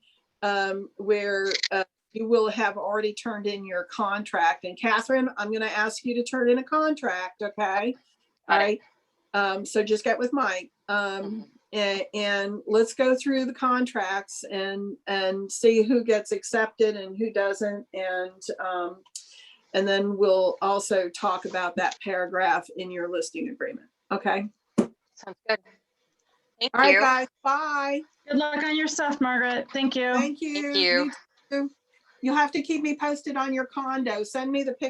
Where you will have already turned in your contract. And Catherine, I'm going to ask you to turn in a contract, okay? All Got it. right. So just get with Mike. Mhm. And let's go through the contracts and see who gets accepted and who doesn't. And then we'll also talk about that paragraph in your listing agreement. Okay. Sounds good. Thank All right, you. guys. Bye. Good luck on your stuff, Margaret. Thank you. Thank you. Thank you. You too. You'll have to keep me posted on your condo. Send me the picture.